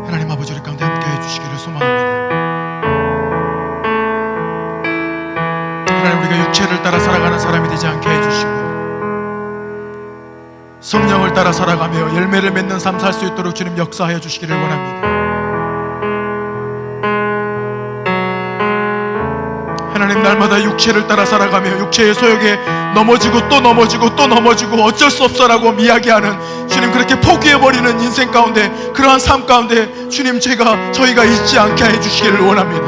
하나님 아버지 우리 가운데 함께해 주시기를 소망합니다. 하나님, 우리가 육체를 따라 살아가는 사람이 되지 않게 해주시고 성령을 따라 살아가며 열매를 맺는 삶 살 수 있도록 주님 역사하여 주시기를 원합니다. 하나님, 날마다 육체를 따라 살아가며 육체의 소욕에 넘어지고 또 넘어지고 또 넘어지고 어쩔 수 없어라고 이야기하는 주님, 그렇게 포기해버리는 인생 가운데, 그러한 삶 가운데 주님 저희가 있지 않게 해주시기를 원합니다.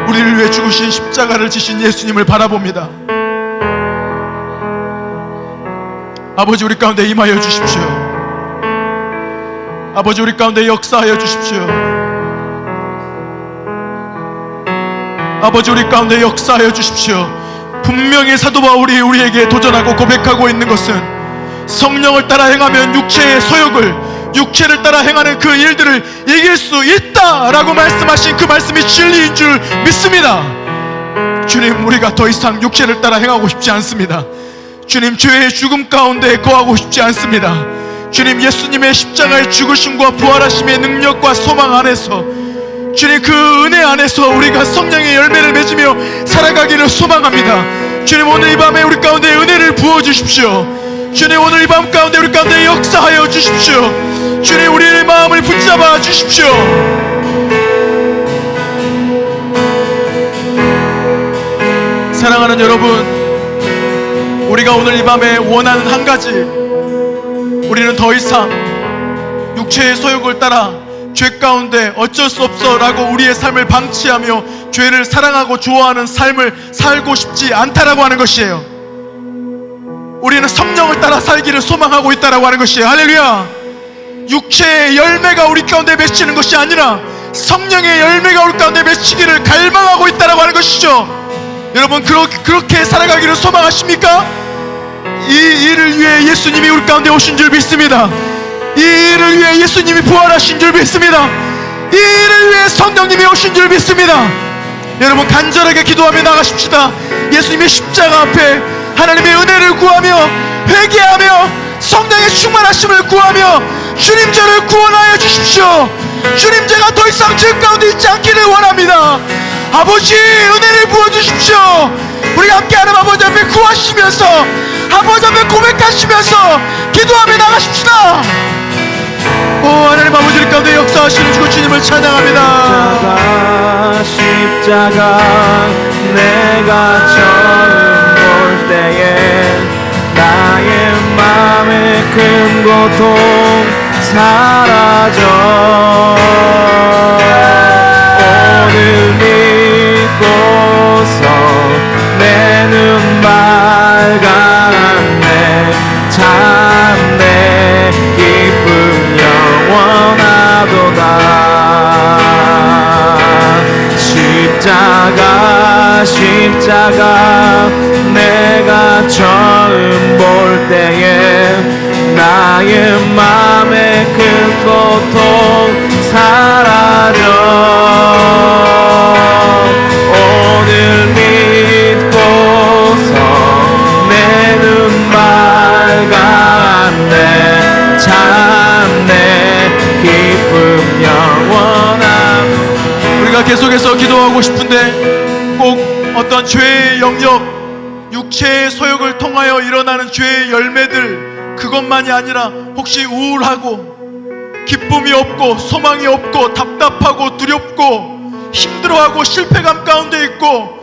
우리를 위해 죽으신 십자가를 지신 예수님을 바라봅니다. 아버지, 우리 가운데 임하여 주십시오. 아버지, 우리 가운데 역사하여 주십시오. 아버지, 우리 가운데 역사하여 주십시오. 분명히 사도 바울이 우리에게 도전하고 고백하고 있는 것은 성령을 따라 행하면 육체의 소욕을, 육체를 따라 행하는 그 일들을 이길 수 있다라고 말씀하신 그 말씀이 진리인 줄 믿습니다. 주님, 우리가 더 이상 육체를 따라 행하고 싶지 않습니다. 주님, 죄의 죽음 가운데 거하고 싶지 않습니다. 주님, 예수님의 십자가의 죽으심과 부활하심의 능력과 소망 안에서, 주님, 그 은혜 안에서 우리가 성령의 열매를 맺으며 살아가기를 소망합니다. 주님, 오늘 이 밤에 우리 가운데 은혜를 부어주십시오. 주님, 오늘 이 밤 가운데 우리 가운데 역사하여 주십시오. 주님, 우리의 마음을 붙잡아 주십시오. 사랑하는 여러분, 우리가 오늘 이 밤에 원하는 한 가지, 우리는 더 이상 육체의 소욕을 따라 죄 가운데 어쩔 수 없어 라고 우리의 삶을 방치하며 죄를 사랑하고 좋아하는 삶을 살고 싶지 않다라고 하는 것이에요. 우리는 성령을 따라 살기를 소망하고 있다라고 하는 것이에요. 할렐루야. 육체의 열매가 우리 가운데 맺히는 것이 아니라 성령의 열매가 우리 가운데 맺히기를 갈망하고 있다라고 하는 것이죠. 여러분, 그렇게 살아가기를 소망하십니까? 이 일을 위해 예수님이 우리 가운데 오신 줄 믿습니다. 이 일을 위해 예수님이 부활하신 줄 믿습니다. 이 일을 위해 성령님이 오신 줄 믿습니다. 여러분, 간절하게 기도하며 나가십시다. 예수님의 십자가 앞에 하나님의 은혜를 구하며 회개하며 성령의 충만하심을 구하며 주님, 저를 구원하여 주십시오. 주님, 제가 더 이상 죄 가운데 있지 않기를 원합니다. 아버지, 은혜를 부어주십시오. 우리 함께 하나님 아버지 앞에 구하시면서, 아버지 앞에 고백하시면서 기도하며 나가십시다. 오 하나님 아버지, 우리 가운데 역사하시는 주 주님을 찬양합니다. 십자가 내가 처음 볼 때에 나의 맘의 큰 고통 사라져 오늘 믿고서 내 눈 밝았네. 참 내 기쁨 영원하도다. 십자가 내가 처음 볼 때에 나의 맘의 큰 고통 사라져 오늘 믿고서 내 눈 밝았네. 참 내 기쁨 영원함. 우리가 계속해서 기도하고 싶은데 꼭 어떤 죄의 영역, 육체의 소욕을 통하여 일어나는 죄의 열매들, 그것만이 아니라 혹시 우울하고 기쁨이 없고 소망이 없고 답답하고 두렵고 힘들어하고 실패감 가운데 있고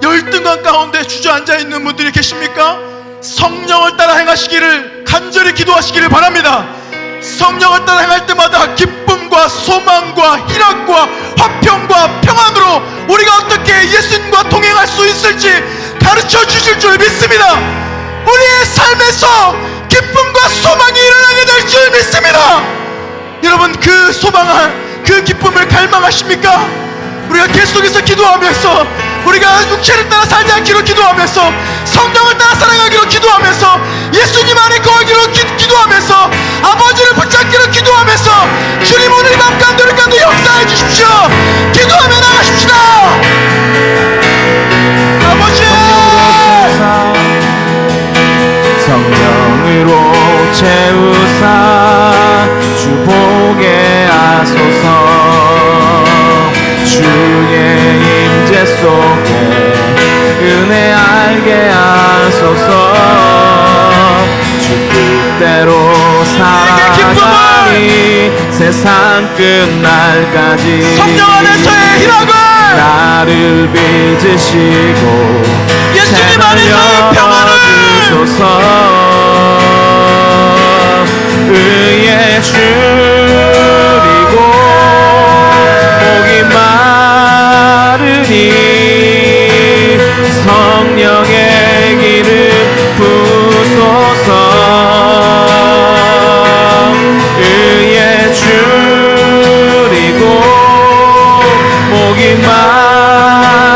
열등감 가운데 주저앉아 있는 분들이 계십니까? 성령을 따라 행하시기를 간절히 기도하시기를 바랍니다. 성령을 따라 행할 때마다 기쁨과 소망과 희락과 화평과 평안으로 우리가 어떻게 예수님과 동행할 수 있을지 가르쳐 주실 줄 믿습니다. 우리의 삶에서 기쁨과 소망이 일어나게 될 줄 믿습니다. 여러분, 그 소망한 그 기쁨을 갈망하십니까? 우리가 계속해서 기도하면서, 우리가 육체를 따라 살지 않기로 기도하면서, 성령을 따라 살아가기로 기도하면서, 예수님 안에 거하기로 기도하면서, 아버지를 붙잡기로 기도하면서, 주님, 오늘 이 밤 가운데 우리 가운데 역사해 주십시오. 기도하며 나가십시다. 아버지, 성령으로 채우사 주 보게 하소서. 주의 임재 속에 은혜 알게 하소서. 주 뜻대로 살아가니 세상 끝날까지 성령 안에서의 희락을, 나를 빚으시고 예수님 안에서의 평안을 주소서. 의에 줄이고 목이 마르니 성령의 기름 부소서. 의에 줄이고 목이 마르니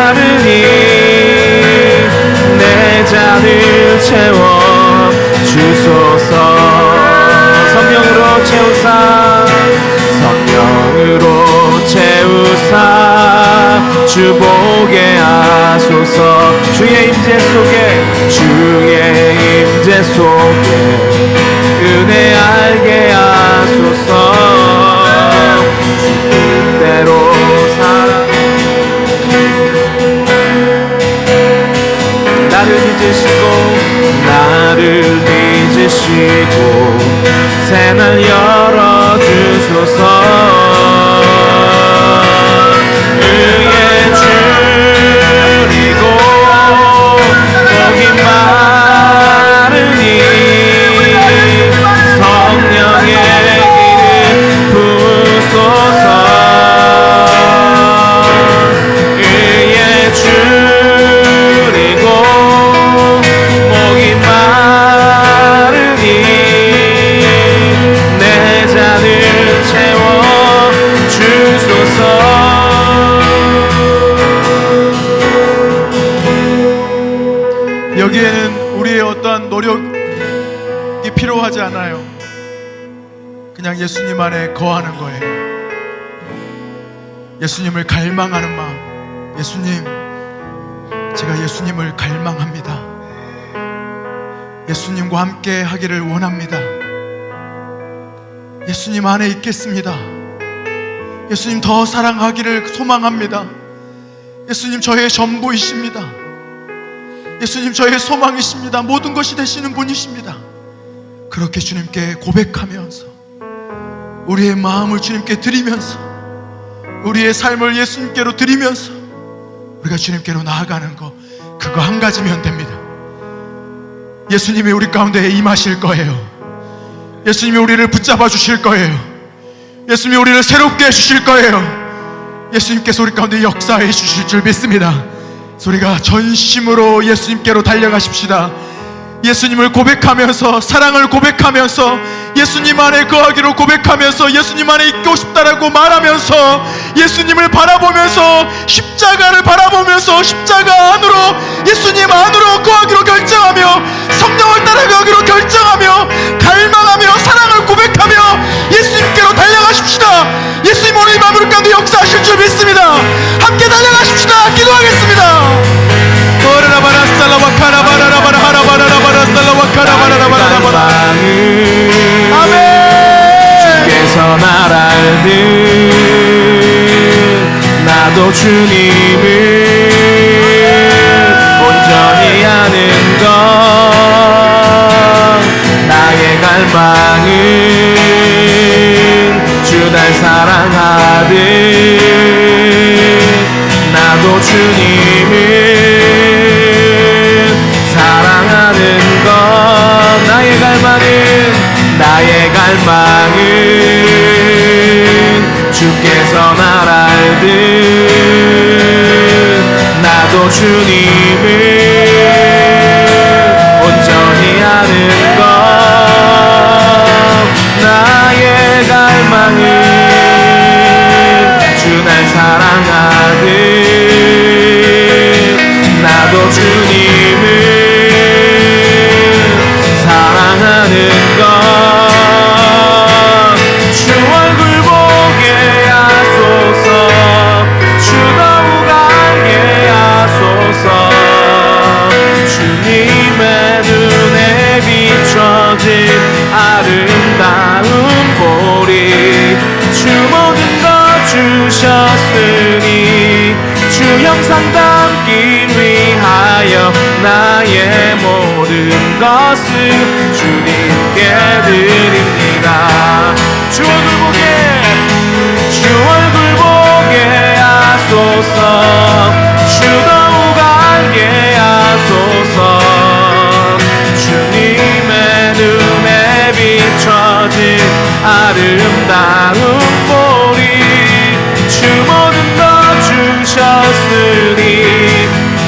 주께 날 열어주소서. 의의 줄이고 목이 마르니 성령의 기름 부소서. 의의 줄이고 목이 마르니 내 잔을 채워 주소서. 여기에는 우리의 어떠한 노력이 필요하지 않아요. 그냥 예수님 안에 거하는 거예요. 예수님을 갈망하는 마음. 예수님, 제가 예수님을 갈망합니다. 예수님과 함께 하기를 원합니다. 예수님 안에 있겠습니다. 예수님 더 사랑하기를 소망합니다. 예수님 저의 전부이십니다. 예수님 저의 소망이십니다. 모든 것이 되시는 분이십니다. 그렇게 주님께 고백하면서 우리의 마음을 주님께 드리면서 우리의 삶을 예수님께로 드리면서 우리가 주님께로 나아가는 거, 그거 한 가지면 됩니다. 예수님이 우리 가운데 임하실 거예요. 예수님이 우리를 붙잡아 주실 거예요. 예수님이 우리를 새롭게 해주실 거예요. 예수님께서 우리 가운데 역사해 주실 줄 믿습니다. 우리가 전심으로 예수님께로 달려가십시다. 예수님을 고백하면서, 사랑을 고백하면서, 예수님 안에 거하기로 고백하면서, 예수님 안에 있고 싶다라고 말하면서, 예수님을 바라보면서, 십자가를 바라보면서, 십자가 안으로, 예수님 안으로 거하기로 결정하며, 성령을 따라가기로 결정하며, 갈망하며, 사랑을 고백하며 예수님께로 달려가십시다. 예수님 오늘 이 마음으로 가운데 역사하실 줄 믿습니다. 함께 달려가십시다. 기도하겠습니다. 아멘. 주께서 날 알듯 나도 주님을 온전히 아는 것, 나의 갈망은 주 날 사랑하듯 나도 주님을 사랑하는 것, 나의 갈망은 주께서 날 알듯 나도 주님을 온전히 아는 것, 나의 갈망은 주 날 사랑하듯 나도 주님을 사랑하는 것, 주 얼굴 보게 하소서. 주 더욱 알게 하소서. 주님의 눈에 비춰진 아름다운 보리, 주 모든 것 주셨으니 주 형상 담기 위하여 나의 모든 것을 주님께 드립니다. 주 얼굴 보게 하소서. 주 더욱 알게 하소서. 주님의 눈에 비춰진 아름다운 보리, 주 모든 것 주셨으니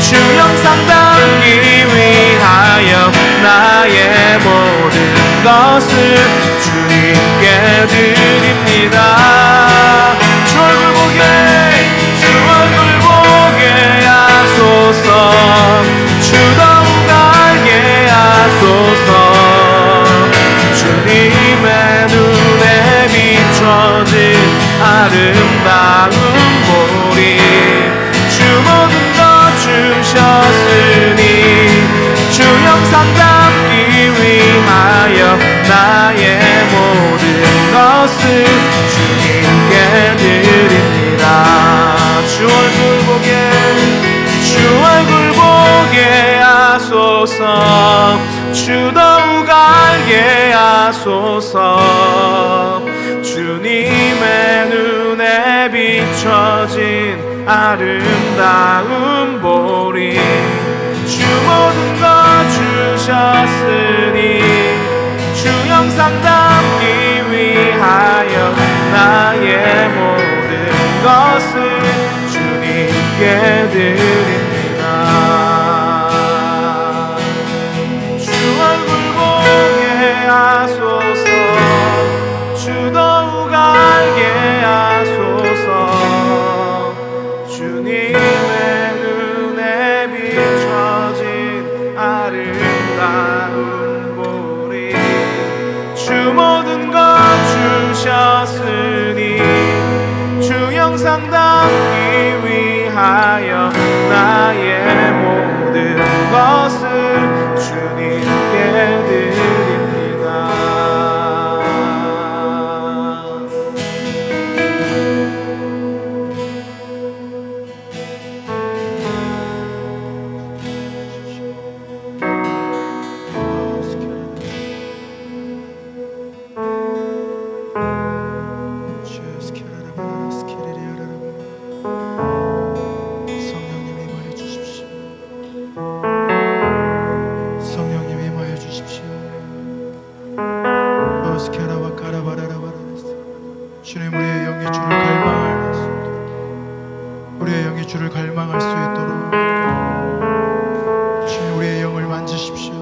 주 형상 담기 위하여 나의 모든 것을 주님께 드립니다. 주 얼굴 보게 하소서. 주 더욱 알게 하소서. 주님의 눈에 비춰진 아름다운 보리, 주 모든 것 주셨으니 주 형상 담기 위하여 나의 모든 것을 주님께 드립니다. 주 얼굴 보게 하소서. 주 더욱 알게 하소서. 주님의 눈에 비춰진 아름다운 보리 주 모든 것 주셨으니 주 영상 담기 위하여 나의 모든 것을 주님께 드립니다. 주 얼굴 보게 하소서 주 더욱 알게 하소서 주님의 눈에 비춰진 아름다운 보리 주 모든 것 주셨으니 주 영상 담기 위하여 나의 모든 것을 주님께 드립니다. 성령님 임하여 주십시오. 성령님 임하여 주십시오. 어스케라와 카라바라라바라스. 주님 우리의 영이 주를 갈망할 수 있도록 우리의 영이 주를 갈망할 수 있도록 주님 우리의 영을 만지십시오.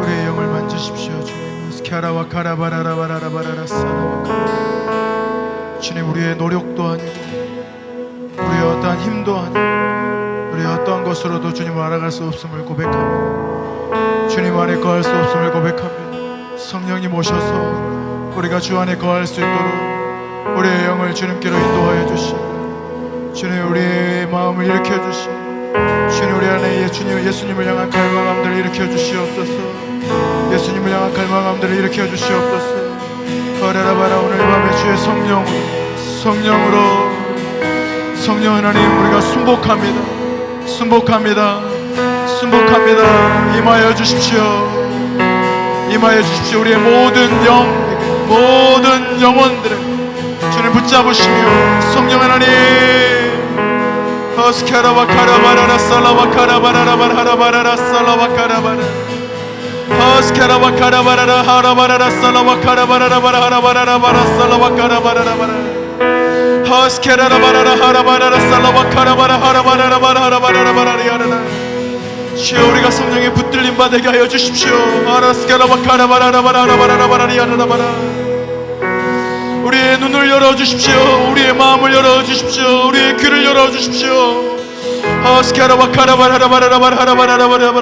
우리의 영을 만지십시오. 주님 어스케라와 카라바라라바라라바라라사라와 주님 우리의 노력도 아니고 우리의 어떠한 힘도 아니고 우리의 어떠한 것으로도 주님을 알아갈 수 없음을 고백합니다. 주님 안에 거할 수 없음을 고백합니다. 성령님 오셔서 우리가 주 안에 거할 수 있도록 우리의 영을 주님께로 인도하여 주시고 주님 우리의 마음을 일으켜 주시고 주님 우리 안에 예수님을 향한 갈망함들을 일으켜 주시옵소서. 예수님을 향한 갈망함들을 일으켜 주시옵소서. 거래라바라 오늘 밤에 주의 성령으로 성령 하나님 우리가 순복합니다. 임하여 주십시오. 우리의 모든 영혼들을 주님 붙잡으시며 성령 하나님 허스케라와 카라바라라 살라와 카라바라라 하라바라라 살라와 카라바라 허스케라와 카라바라라 하라바라라 살라와 카라바라라 하라바라라 살라와 카라바라라 허스케라라바라라 하라바라라 살라와 카라바라 하라바라라 하라바라라 주여 우리가 성령의 붙들림 받게 하여 주십시오. 아라스케라와 카라바라라 하라바라라 우리의 눈을 열어주십시오. 우리의 마음을 열어주십시오. 우리의 귀를 열어주십시오. 허스케라와 카라바라라 하라바라라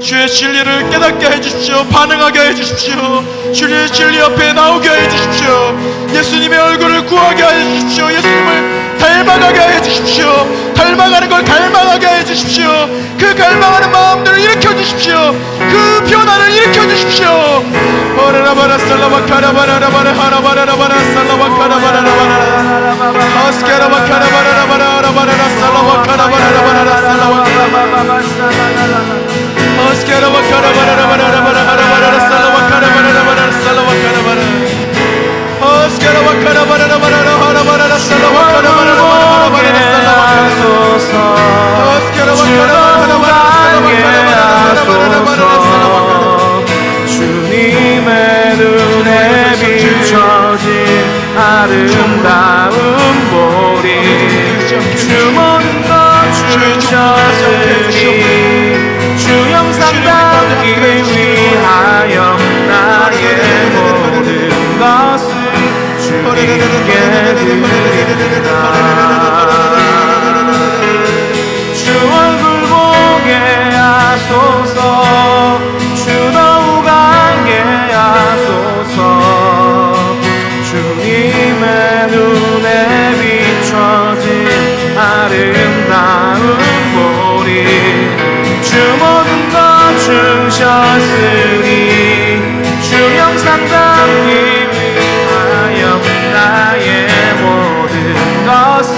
주의 진리를 깨닫게 해주십시오. 반응하게 해주십시오. 주의 진리 앞에 나오게 해주십시오. 예수님의 얼굴을 구하게 해주십시오. 예수님을 닮아가게 해주십시오. 닮아가는 걸 갈망하게 해주십시오. 그 갈망하는 마음들을 일으켜주십시오. 그 변화를 일으켜주십시오. 오라라바라 살라바 카라바라라바라 하라바라라바라 살라바 카라바라라바라 허스케라바 카라바라라바라 하라바라라 살라바 카라바라라바라 살라바 허스케라바 카라바라라바라 하라바라라 살라바 카라바라라바라 살라바 카라바라 허스케라바 카라바라라바라 하라바라라 살라바 카라바라라바라 하라바라라 살라바 하소서 허스케라바 카라바라라바라 주님의 눈에 비춰진 아름다운 보리 주 모든 것 주셨으니 주 영상 담기 위하여 나의 모든 것을 주님께 드립니다. 주 얼굴 보게 하소서 주 더욱 알게 하소서 주님의 눈에 비춰진 아름다운 보리 주 모든 것 주셨으니 주 영상 담기 위하여 나의 모든 것을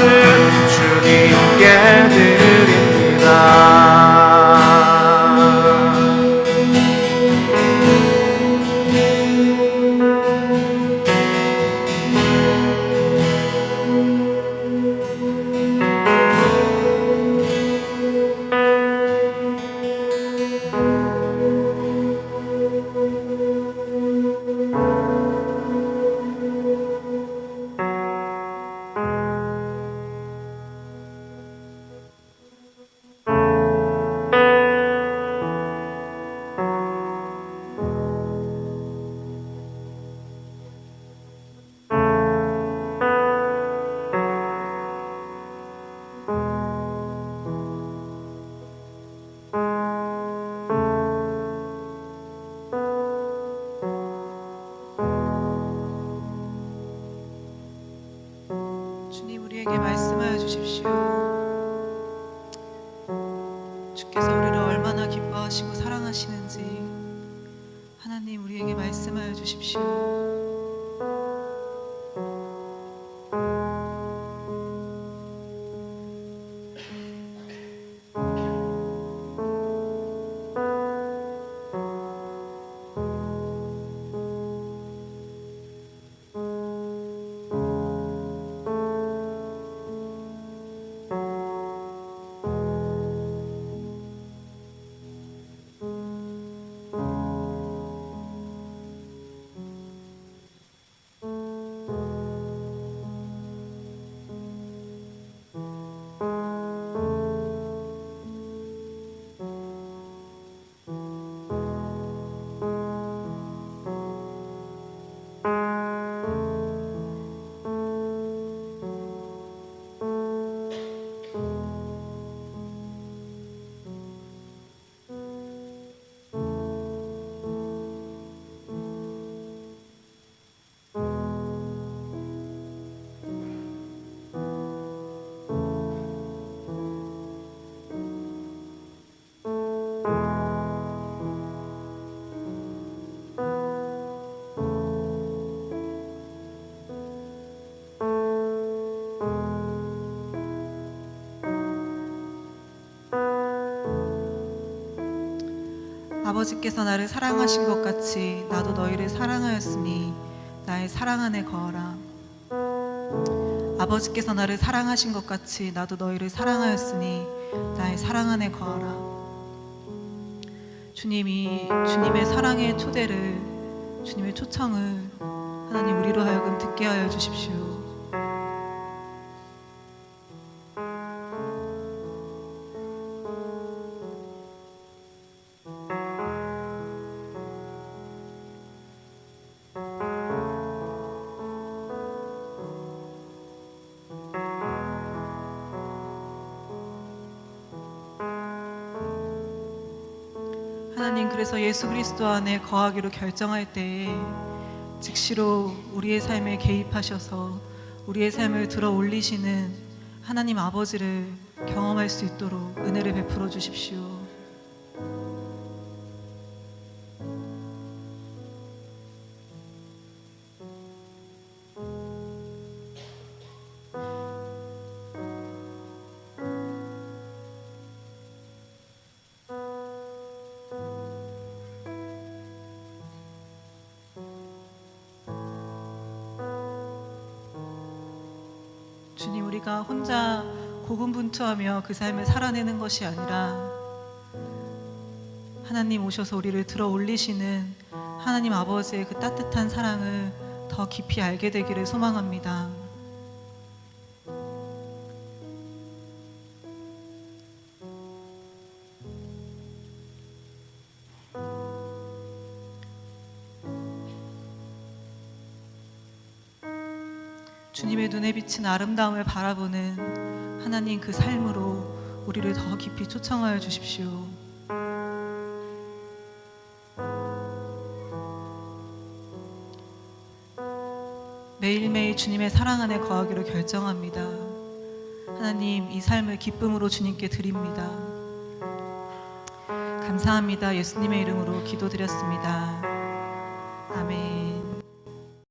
주님께 드립니다. 우리에게 말씀하여 주십시오. 주께서 우리를 얼마나 기뻐하시고 사랑하시는지 하나님 우리에게 말씀하여 주십시오. 아버지께서 나를 사랑하신 것 같이 나도 너희를 사랑하였으니 나의 사랑 안에 거하라. 아버지께서 나를 사랑하신 것 같이 나도 너희를 사랑하였으니 나의 사랑 안에 거하라. 주님이 주님의 사랑의 초대를, 주님의 초청을 하나님 우리로 하여금 듣게 하여 주십시오. 하나님, 그래서 예수 그리스도 안에 거하기로 결정할 때에 즉시로 우리의 삶에 개입하셔서 우리의 삶을 들어 올리시는 하나님 아버지를 경험할 수 있도록 은혜를 베풀어 주십시오. 주님, 우리가 혼자 고군분투하며 그 삶을 살아내는 것이 아니라 하나님 오셔서 우리를 들어 올리시는 하나님 아버지의 그 따뜻한 사랑을 더 깊이 알게 되기를 소망합니다. 주님의 눈에 비친 아름다움을 바라보는 하나님 그 삶으로 우리를 더 깊이 초청하여 주십시오. 매일매일 주님의 사랑 안에 거하기로 결정합니다. 하나님, 이 삶을 기쁨으로 주님께 드립니다. 감사합니다. 예수님의 이름으로 기도드렸습니다. 아멘.